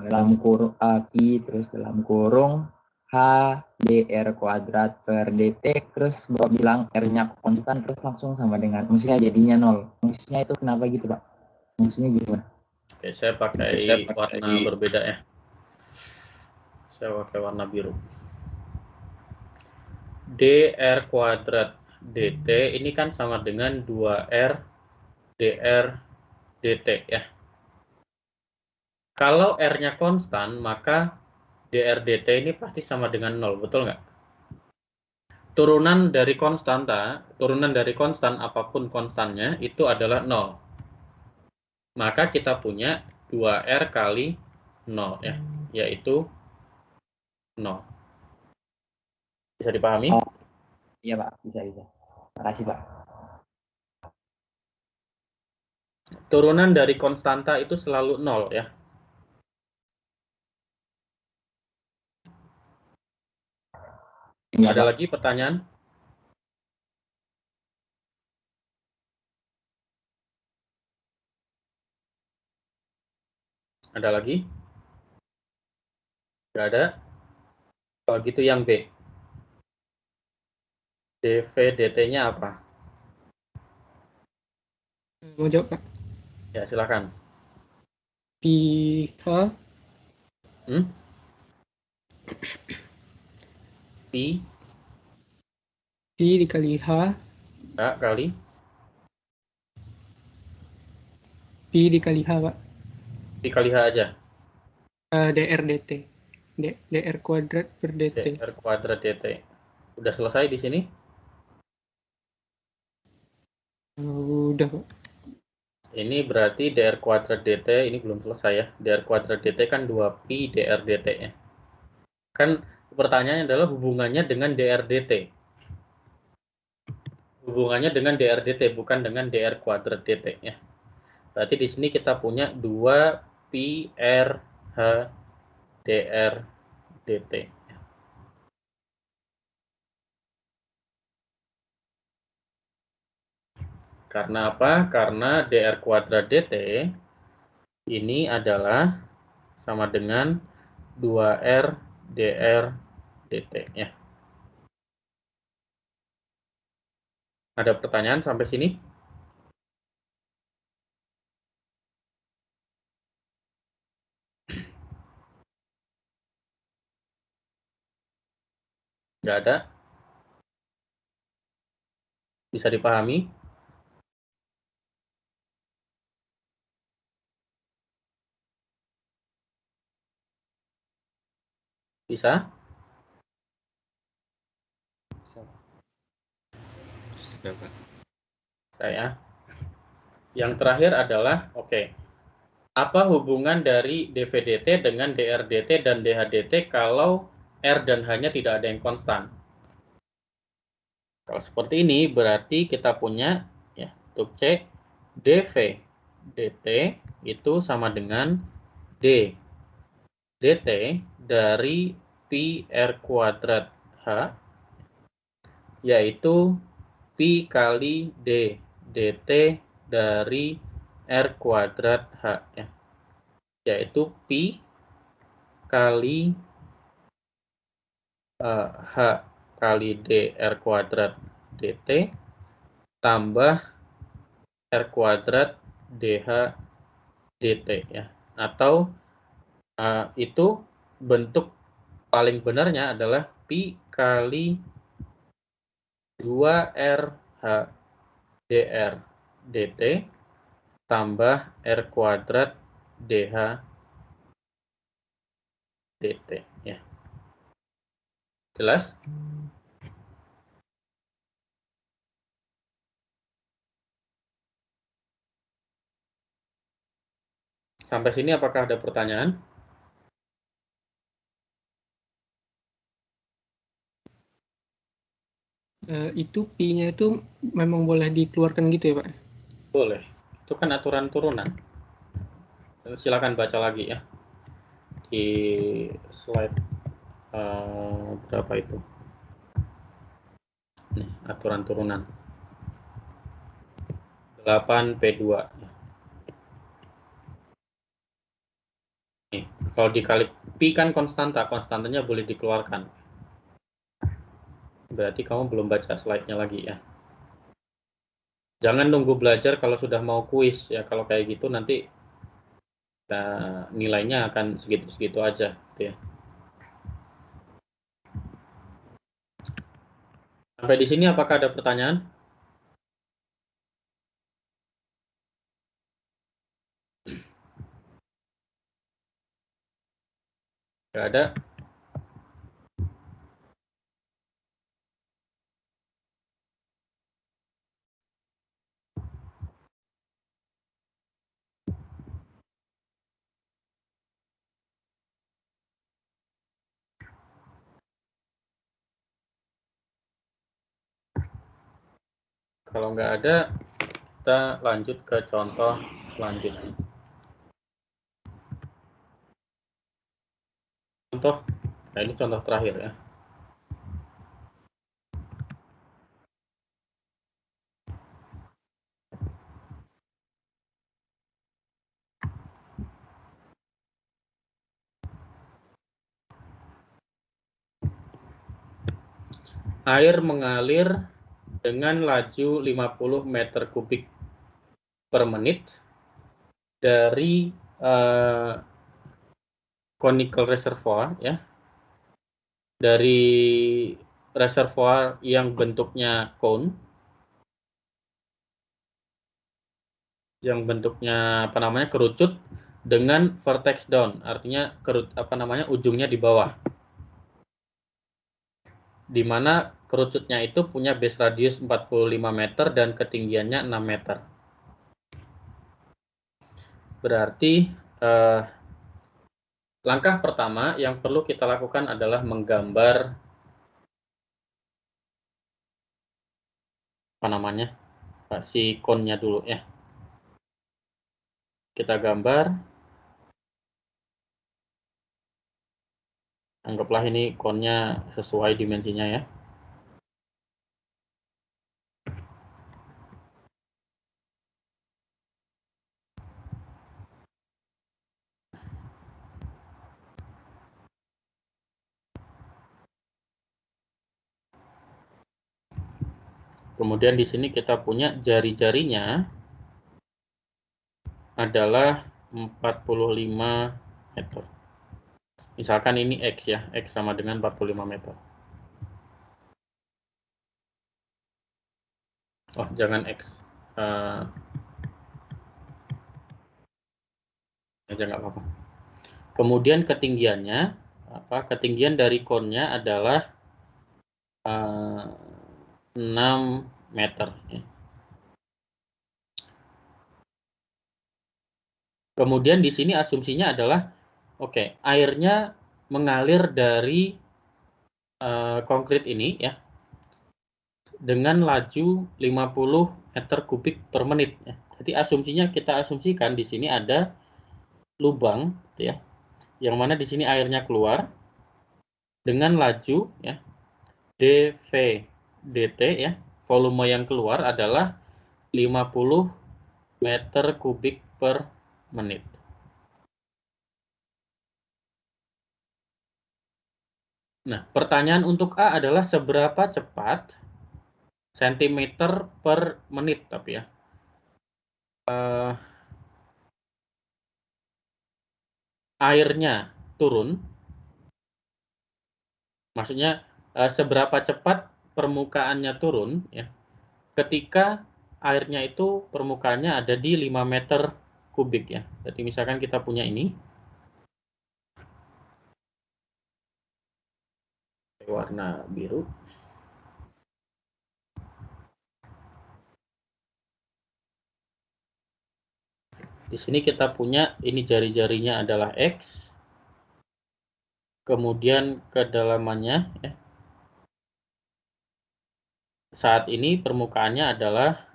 dalam kurung API terus dalam kurung H dr kuadrat per dt terus Bapak bilang R-nya konstan terus langsung sama dengan maksudnya jadinya 0. Maksudnya itu kenapa gitu Pak? Maksudnya gimana? Oke, saya pakai warna berbeda ya. Saya pakai warna biru. dr kuadrat dt ini kan sama dengan 2r dr dt ya. Kalau r-nya konstan, maka dr dt ini pasti sama dengan 0, betul nggak? Turunan dari konstan apapun konstannya itu adalah 0. Maka kita punya 2r kali 0 ya, yaitu 0. Bisa dipahami? Oh, iya Pak, bisa. Makasih Pak. Turunan dari konstanta itu selalu 0 ya. Iya, Ada Pak. lagi pertanyaan? Ada lagi? Nggak ada? Kalau gitu yang B. dv dt-nya apa? Mau jawab Pak? Ya, silakan. Pi H Pi dikali H kali Pi dikali H Pak. dikali H aja. dr dt. dr kuadrat per dt. dr kuadrat dt. Udah selesai di sini? Udah Pak. Ini berarti dr kuadrat dt ini belum selesai ya. dr kuadrat dt kan 2pi dr dt ya. Kan pertanyaannya adalah hubungannya dengan dr dt. Hubungannya dengan dr dt bukan dengan dr kuadrat dt ya. Berarti di sini kita punya 2pi r h dr dt. Karena apa? Karena dr kuadrat dt ini adalah sama dengan 2r dr dt ya. Ada pertanyaan sampai sini? Nggak ada? Bisa dipahami? Bisa? Saya. Yang terakhir adalah, apa hubungan dari dv/dt dengan dr/dt dan dh/dt kalau r dan h-nya tidak ada yang konstan? Kalau seperti ini berarti kita punya ya untuk C dv dt itu sama dengan d dt dari pi r kuadrat h yaitu pi kali d dt dari r kuadrat h ya, yaitu pi kali h kali d r kuadrat dt tambah r kuadrat dh dt ya, atau itu bentuk paling benarnya adalah pi kali 2rh dr dt tambah r kuadrat dh dt ya. Jelas? Sampai sini apakah ada pertanyaan? Itu pi-nya itu memang boleh dikeluarkan gitu ya Pak? Boleh. Itu kan aturan turunan. Silakan baca lagi ya di slide berapa itu? Nih, aturan turunan. 8P2. Nih, kalau dikali Pi kan konstanta, konstantanya boleh dikeluarkan. Berarti kamu belum baca slide-nya lagi ya. Jangan nunggu belajar kalau sudah mau kuis ya. Kalau kayak gitu nanti nilainya akan segitu-segitu aja gitu ya. Sampai di sini apakah ada pertanyaan? Nggak ada. Kalau nggak ada, kita lanjut ke contoh selanjutnya. Contoh, nah ini contoh terakhir ya. Air mengalir dengan laju 50 meter kubik per menit dari conical reservoir ya. Dari reservoir yang bentuknya cone, yang bentuknya kerucut dengan vertex down, artinya ujungnya di bawah. Di mana kerucutnya itu punya base radius 45 meter dan ketinggiannya 6 meter. Berarti langkah pertama yang perlu kita lakukan adalah menggambar si cone-nya dulu ya. Kita gambar. Anggaplah ini cone-nya sesuai dimensinya ya. Kemudian di sini kita punya jari-jarinya adalah 45 meter. Misalkan ini X ya, X sama dengan 45 meter. Oh, jangan X. Aja nggak apa-apa. Kemudian ketinggiannya, ketinggian dari cone-nya adalah 6 meter. Ya. Kemudian di sini asumsinya adalah, oke, airnya mengalir dari konkrit ini ya, dengan laju 50 meter kubik per menit. Ya. Jadi asumsinya kita asumsikan di sini ada lubang, ya, yang mana di sini airnya keluar dengan laju ya, dV dt ya, volume yang keluar adalah 50 meter kubik per menit. Nah, pertanyaan untuk A adalah seberapa cepat sentimeter per menit, tapi ya. Airnya turun, maksudnya seberapa cepat permukaannya turun, ya, ketika airnya itu permukaannya ada di 5 meter kubik ya. Jadi misalkan kita punya ini, warna biru. Di sini kita punya ini jari-jarinya adalah X. Kemudian kedalamannya ya. Saat ini permukaannya adalah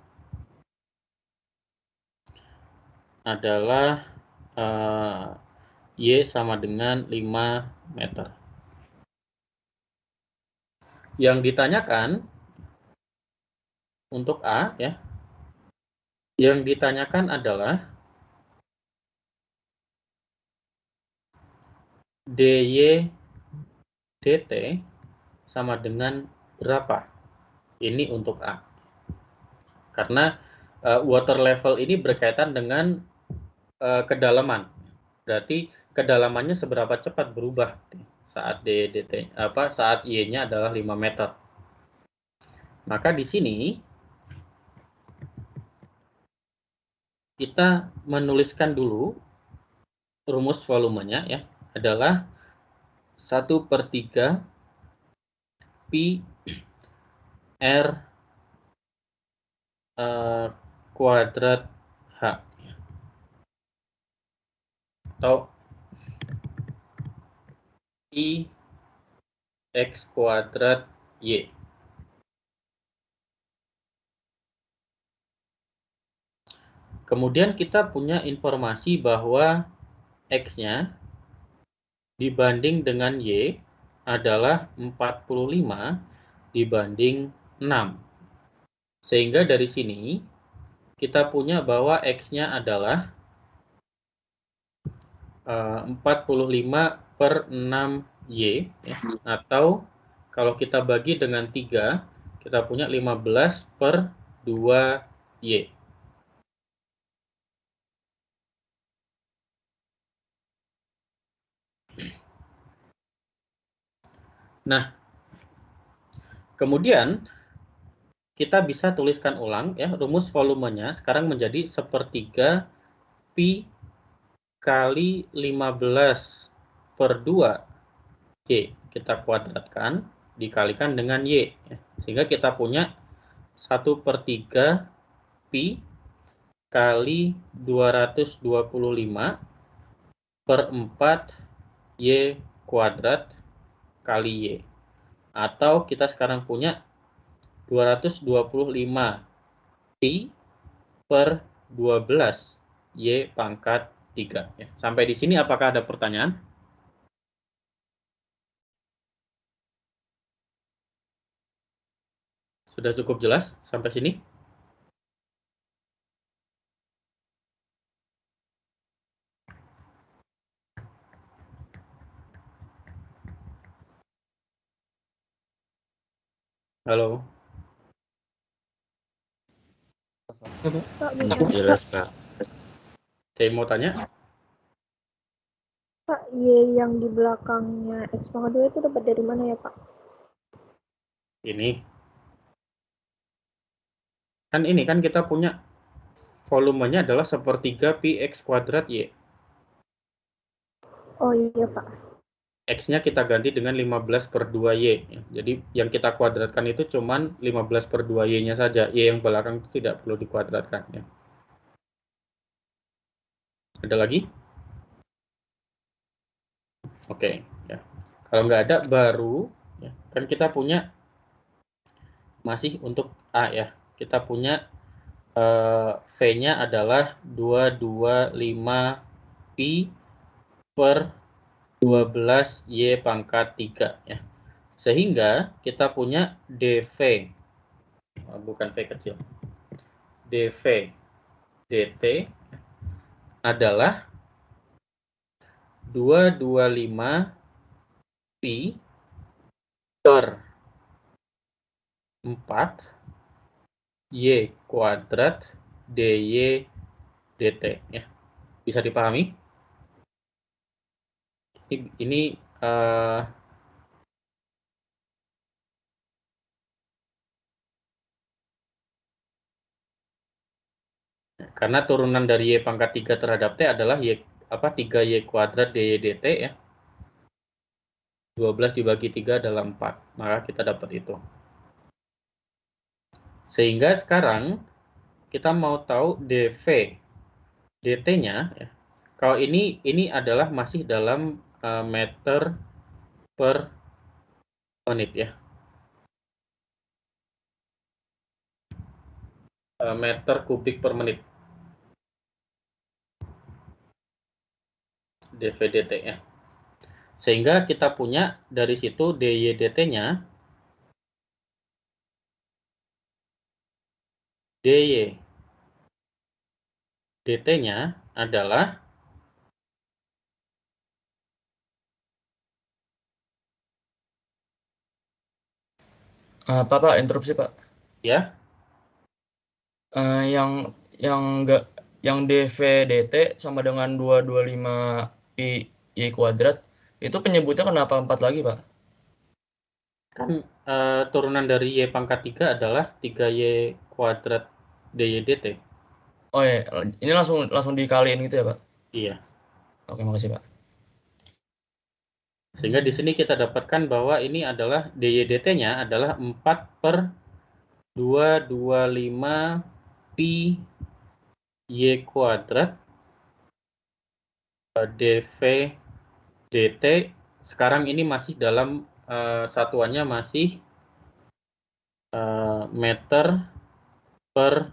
Y sama dengan 5 meter. Yang ditanyakan untuk A ya. Yang ditanyakan adalah DY DT sama dengan berapa? Ini untuk A. Karena water level ini berkaitan dengan kedalaman. Berarti kedalamannya seberapa cepat berubah saat DT saat Y-nya adalah 5 meter. Maka di sini kita menuliskan dulu rumus volumenya ya, adalah 1/3 pi R kuadrat H atau I X kuadrat Y. Kemudian kita punya informasi bahwa X-nya dibanding dengan Y adalah 45 dibanding 6. Sehingga dari sini kita punya bahwa X-nya adalah 45/6Y ya. Atau kalau kita bagi dengan 3, kita punya 15/2Y. Nah, kemudian kita bisa tuliskan ulang ya, rumus volumenya sekarang menjadi 1/3 pi kali 15/2Y kita kuadratkan dikalikan dengan Y ya. Sehingga kita punya 1/3 pi kali 225/4 Y kuadrat kali Y. Atau kita sekarang punya 225 pi per 12 Y pangkat 3. Ya. Sampai di sini apakah ada pertanyaan? Sudah cukup jelas sampai sini? Halo? Pak, bisa. Jelas, Pak. Saya mau tanya? Pak, Y yang di belakangnya X pangkat 2 itu dapat dari mana ya, Pak? Ini. Kan kita punya volumenya adalah 1/3 pi X kuadrat Y. Oh iya, Pak. X-nya kita ganti dengan 15/2Y. Jadi yang kita kuadratkan itu cuman 15/2Y-nya saja. Y yang belakang itu tidak perlu dikuadratkan. Ya. Ada lagi? Oke. Ya. Kalau nggak ada, baru ya, kan kita punya masih untuk A ya. Kita punya V-nya adalah 225 pi per 12 Y pangkat 3 ya. Sehingga kita punya dV, bukan V kecil, dV dt adalah 225 pi per 4 Y kuadrat dy dt ya. Bisa dipahami? Ini karena turunan dari Y pangkat 3 terhadap T adalah 3Y kuadrat dy dt ya. 12 dibagi 3 adalah 4. Maka kita dapat itu. Sehingga sekarang kita mau tahu dV dt-nya ya. Kalau ini adalah masih dalam meter per menit ya. Meter kubik per menit. dV dt ya. Sehingga kita punya dari situ dy dt-nya DY. DT-nya adalah Pak, interupsi Pak. ya, Yang DVDT sama dengan 225 pi y kuadrat itu penyebutnya kenapa 4 lagi Pak? kan turunan dari Y pangkat 3 adalah 3Y kuadrat DY DT. Oh ya, ini langsung dikaliin gitu ya Pak? Iya. Oke, makasih Pak. Sehingga di sini kita dapatkan bahwa ini adalah DY DT-nya adalah 4/225 pi Y kuadrat DV DT. Sekarang ini masih dalam satuannya masih meter per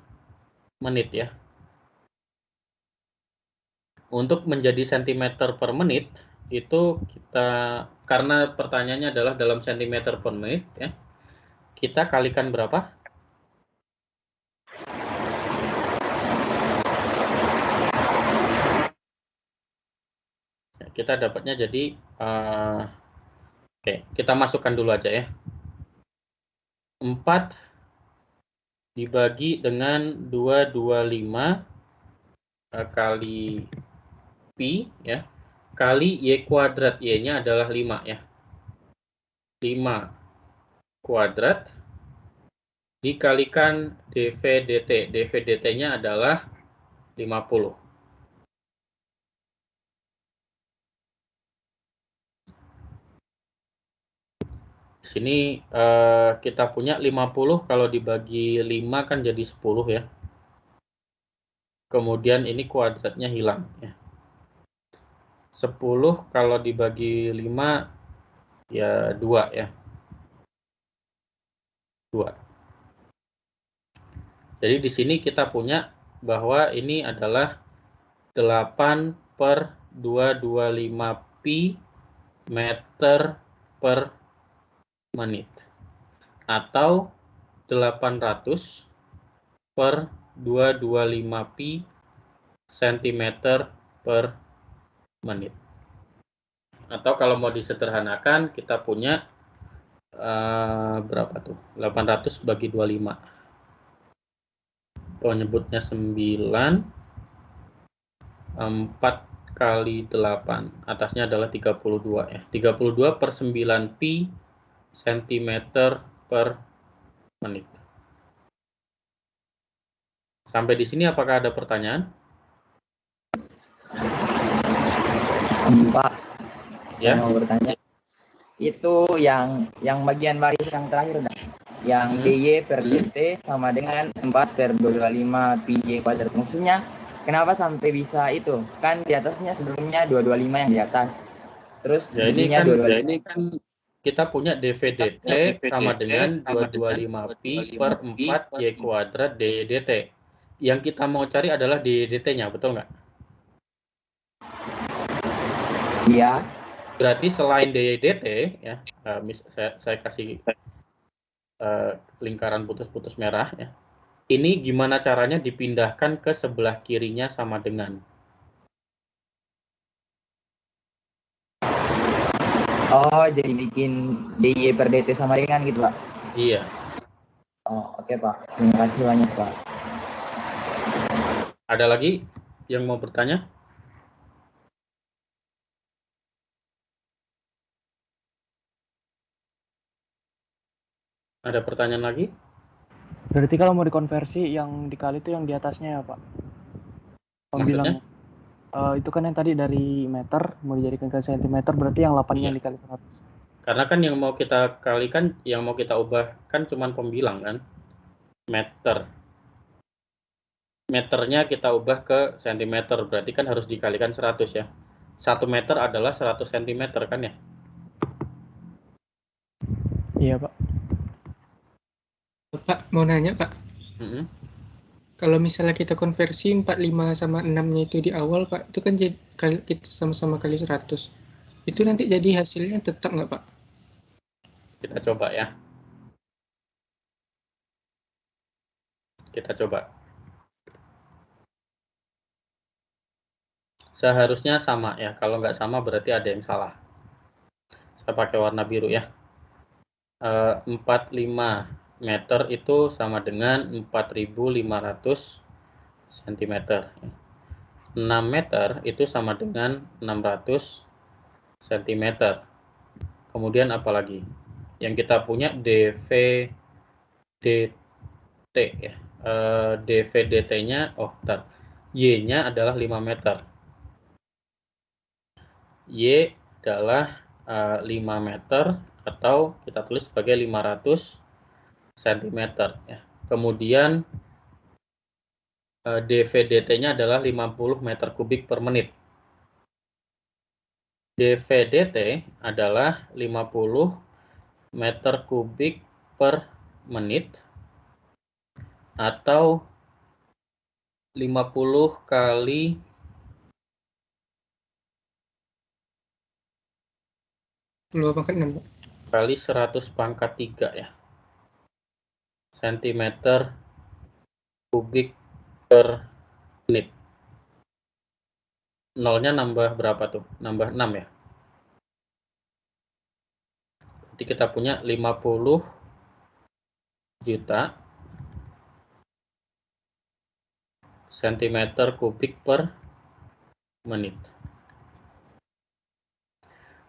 menit ya. Untuk menjadi sentimeter per menit itu kita, karena pertanyaannya adalah dalam sentimeter per menit ya, kita kalikan berapa? Kita dapatnya jadi oke, kita masukkan dulu aja ya. 4 dibagi dengan 225 kali pi ya, kali Y kuadrat. Y-nya adalah 5 ya. 5 kuadrat dikalikan dV dt. dV dt-nya adalah 50. Sini kita punya 50 kalau dibagi 5 kan jadi 10 ya. Kemudian ini kuadratnya hilang ya. 10 kalau dibagi 5 ya 2 ya. 2. Jadi di sini kita punya bahwa ini adalah 8/225 pi meter per menit. Atau 800/225 pi centimeter per menit. Atau kalau mau disederhanakan kita punya berapa tuh? 800 bagi 25. Penyebutnya 9. 4 kali 8. Atasnya adalah 32 ya. 32/9 pi centimeter per menit. Sampai di sini apakah ada pertanyaan? Pak, Ya. saya mau bertanya. Itu yang bagian baris yang terakhir dah. Yang DY per DT sama dengan 4/225 pi Y kuadrat. Maksudnya kenapa sampai bisa itu? Kan di atasnya sebelumnya 225 yang di atas. Terus Ya ini jadinya kan kita punya dV dt sama dengan 225 pi per 4 Y kuadrat DY dt. Yang kita mau cari adalah DY dt-nya, betul nggak? Iya. Berarti selain DY dt ya, saya kasih lingkaran putus-putus merah ya. Ini gimana caranya dipindahkan ke sebelah kirinya sama dengan? Oh, jadi bikin DY per DT sama dengan gitu, Pak? Iya. Oh, oke, Pak. Terima kasih banyak, Pak. Ada lagi yang mau bertanya? Ada pertanyaan lagi? Berarti kalau mau dikonversi yang dikali itu yang di atasnya ya Pak? Maksudnya? Itu kan yang tadi dari meter mau dijadikan ke sentimeter, berarti yang 8-nya Iya. dikali 100. Karena kan yang mau kita kalikan, yang mau kita ubah kan cuma pembilang kan? Meter. Meternya kita ubah ke sentimeter, berarti kan harus dikalikan 100 ya. 1 meter adalah 100 cm kan ya? Iya Pak. Pak, mau nanya Pak. Kalau misalnya kita konversi 45 sama 6-nya itu di awal Pak, itu kan jadi kita sama-sama kali 100. Itu nanti jadi hasilnya tetap nggak Pak? Kita coba ya. Kita coba. Seharusnya sama ya, kalau nggak sama berarti ada yang salah. Saya pakai warna biru ya. 45 meter itu sama dengan 4.500 cm. 6 meter itu sama dengan 600 cm. Kemudian apalagi? Yang kita punya DVDT ya. DVDT-nya, Y-nya adalah 5 meter. Y adalah 5 meter atau kita tulis sebagai 500 cm ya. Kemudian DVDT-nya adalah 50 meter kubik per menit. DVDT adalah 50 meter kubik per menit atau 50 kali kali 100 pangkat 3 ya. Sentimeter kubik per menit. Nolnya nambah berapa tuh? Nambah 6 ya. Jadi kita punya 50 juta sentimeter kubik per menit.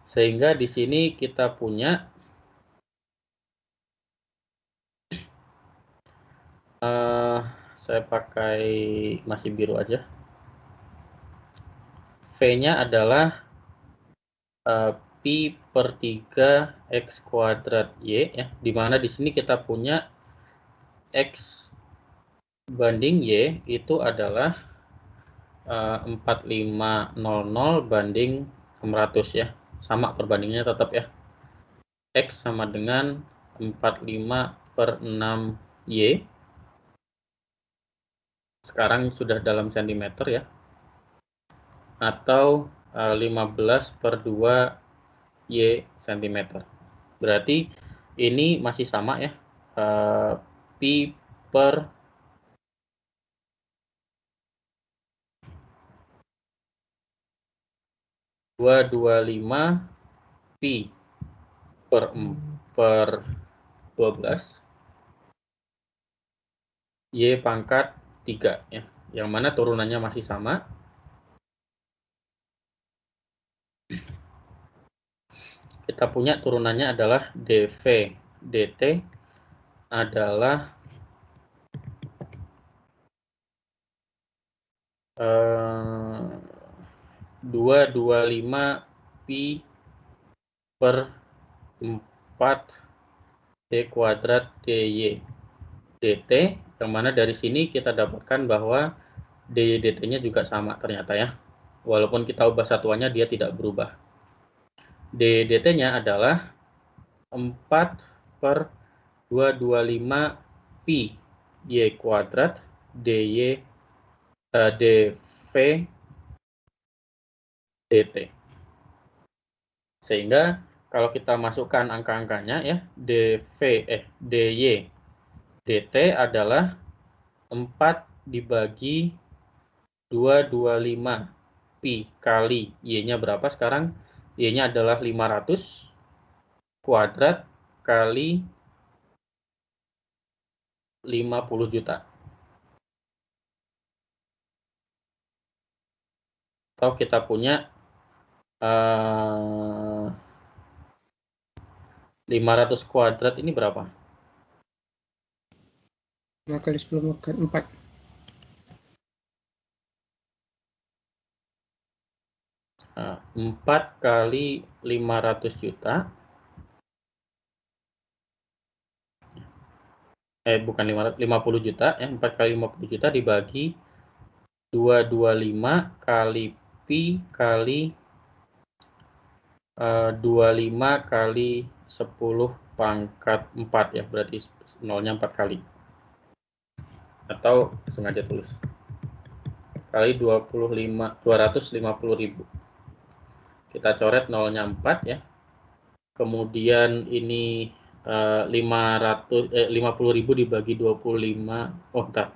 Sehingga di sini kita punya saya pakai masih biru aja. V-nya adalah pi per 3 x kuadrat y ya, dimana di sini kita punya x banding y itu adalah 4500 banding 600 ya, sama perbandingannya tetap ya. X sama dengan 45 per 6 y, sekarang sudah dalam sentimeter ya, atau 15 per 2 y cm. Berarti ini masih sama ya, pi per 225 pi per 12 y pangkat 3 ya, yang mana turunannya masih sama. Kita punya turunannya adalah dv dt adalah 225 pi per 4 d kuadrat dy dt, yang mana dari sini kita dapatkan bahwa dy dt-nya juga sama ternyata ya, walaupun kita ubah satuannya dia tidak berubah. dy dt-nya adalah 4 per 225 pi y kuadrat dy dv dt. Sehingga kalau kita masukkan angka-angkanya ya, dy dt adalah 4 dibagi 225 pi kali y-nya berapa sekarang? Y-nya adalah 500 kuadrat kali 50 juta. Atau kita punya 500 kuadrat ini berapa? 5 kali 10 bukan 4. 4 kali 500 juta. Bukan 50 juta ya, 4 kali 50 juta dibagi 225 kali pi kali 25 kali 10 pangkat 4 ya, berarti nolnya 4 kali. Atau sengaja tulis kali 250.000. Kita coret nolnya 4 ya. Kemudian ini 50.000 dibagi 25. Oh, entar.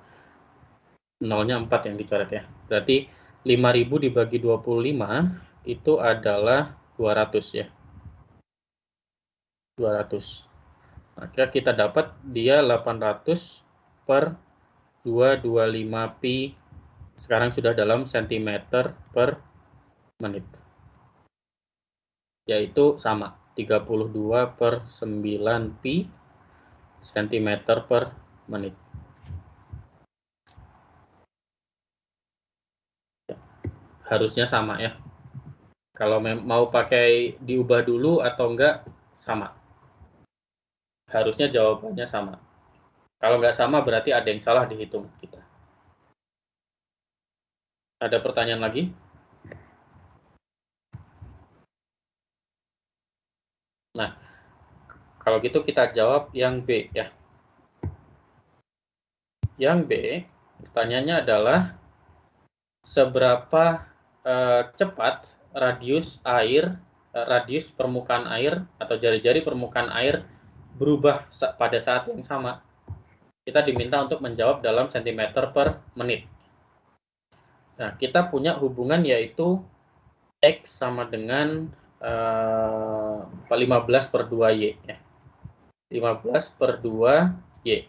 Nolnya 4 yang dicoret ya. Berarti 5.000 dibagi 25 itu adalah 200 ya. 200. Maka kita dapat dia 800 per 225 pi. Sekarang sudah dalam sentimeter per menit. Yaitu sama 32 per 9 pi sentimeter per menit. Harusnya sama ya. Kalau mau pakai diubah dulu atau enggak, sama. Harusnya jawabannya sama. Kalau nggak sama berarti ada yang salah di hitungan kita. Ada pertanyaan lagi? Nah, kalau gitu kita jawab yang B ya. Yang B, pertanyaannya adalah seberapa cepat radius permukaan air atau jari-jari permukaan air berubah pada saat yang sama. Kita diminta untuk menjawab dalam sentimeter per menit. Nah, kita punya hubungan yaitu X sama dengan 15 per 2Y ya. 15 per 2Y.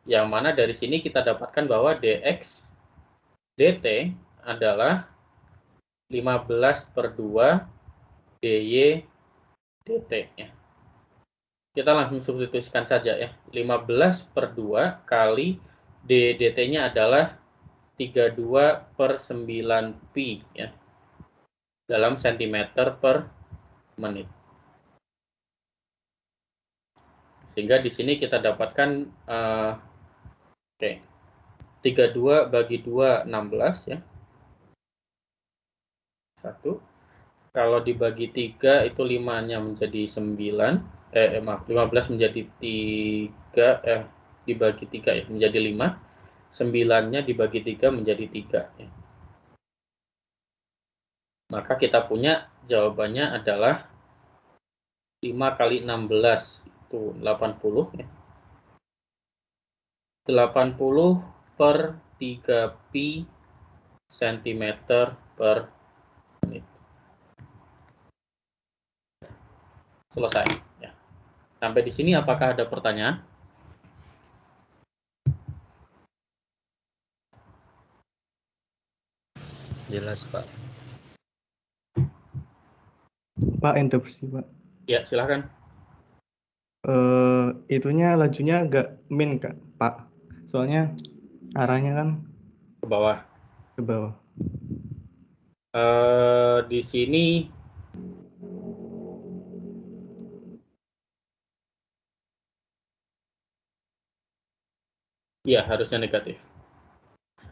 Yang mana dari sini kita dapatkan bahwa dx dt adalah 15 per 2 dy dt ya. Kita langsung substitusikan saja ya. 15 per 2 kali d dt-nya adalah 32 per 9 pi ya. Dalam sentimeter per menit. Sehingga di sini kita dapatkan 32 bagi 2 16 ya. 1. Kalau dibagi 3 itu 5-nya menjadi 9. 15 menjadi 3 dibagi 3 ya, menjadi 5. 9-nya dibagi 3 menjadi 3 ya. Maka kita punya jawabannya adalah 5 kali 16 itu 80 ya. 80 per 3 pi sentimeter per menit. Selesai ya. Sampai di sini apakah ada pertanyaan? Jelas, Pak. Pak, interupsi, Pak. Ya, silahkan. Itunya lajunya agak min, Kak, Pak. Soalnya arahnya kan Ke bawah. ke bawah. Di sini ya harusnya negatif.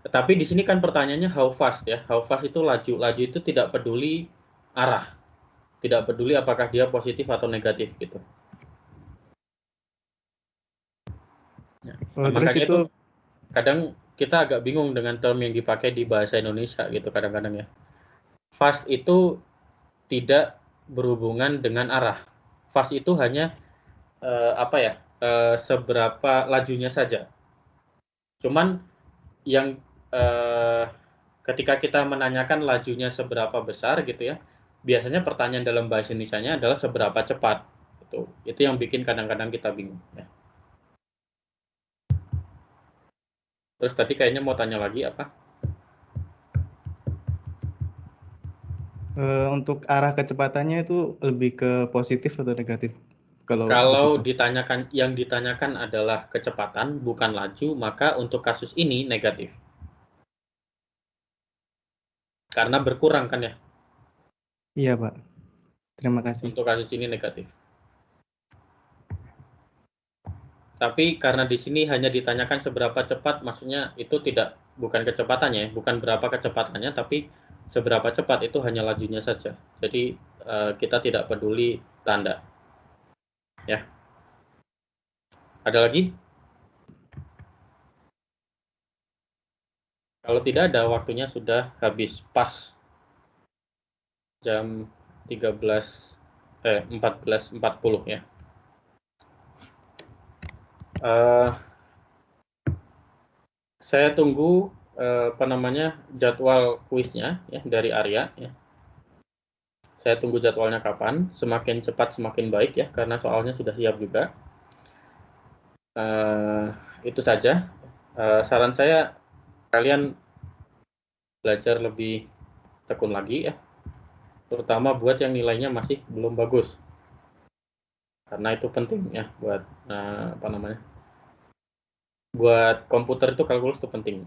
Tetapi di sini kan pertanyaannya how fast ya. How fast itu laju. Laju itu tidak peduli arah. Tidak peduli apakah dia positif atau negatif gitu. Ya. Nah, Terus makanya itu kadang kita agak bingung dengan term yang dipakai di bahasa Indonesia gitu kadang-kadang ya. Fast itu tidak berhubungan dengan arah. Fast itu hanya seberapa lajunya saja. Cuman yang ketika kita menanyakan lajunya seberapa besar gitu ya, biasanya pertanyaan dalam bahasa Indonesianya adalah seberapa cepat. Itu yang bikin kadang-kadang kita bingung ya. Terus tadi kayaknya mau tanya lagi apa? Untuk arah kecepatannya itu lebih ke positif atau negatif? Kalau yang ditanyakan adalah kecepatan bukan laju, maka untuk kasus ini negatif. Karena berkurang kan ya? Iya, Pak. Terima kasih. Untuk kasus ini negatif. Tapi karena di sini hanya ditanyakan seberapa cepat, maksudnya itu bukan kecepatannya, bukan berapa kecepatannya, tapi seberapa cepat itu hanya lajunya saja. Jadi kita tidak peduli tanda. Ya. Ada lagi? Kalau tidak ada, waktunya sudah habis pas jam 14.40 ya. Saya tunggu jadwal kuisnya ya dari Arya ya. Saya tunggu jadwalnya kapan, semakin cepat semakin baik ya, karena soalnya sudah siap juga. Itu saja. Saran saya, kalian belajar lebih tekun lagi ya, terutama buat yang nilainya masih belum bagus. Karena itu penting ya buat buat komputer itu kalkulus itu penting.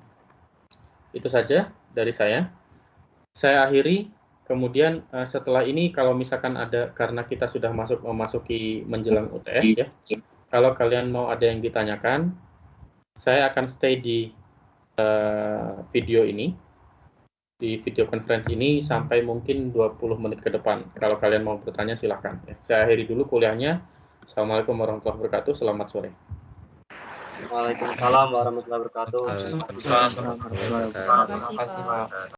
Itu saja dari saya. Saya akhiri. Kemudian setelah ini kalau misalkan ada, karena kita sudah memasuki menjelang UTS ya. Kalau kalian mau ada yang ditanyakan, saya akan stay di video ini, di video conference ini sampai mungkin 20 menit ke depan. Kalau kalian mau bertanya silahkan. Ya. Saya akhiri dulu kuliahnya. Assalamualaikum warahmatullahi wabarakatuh. Selamat sore. Waalaikumsalam warahmatullahi wabarakatuh. Terima kasih, Pak.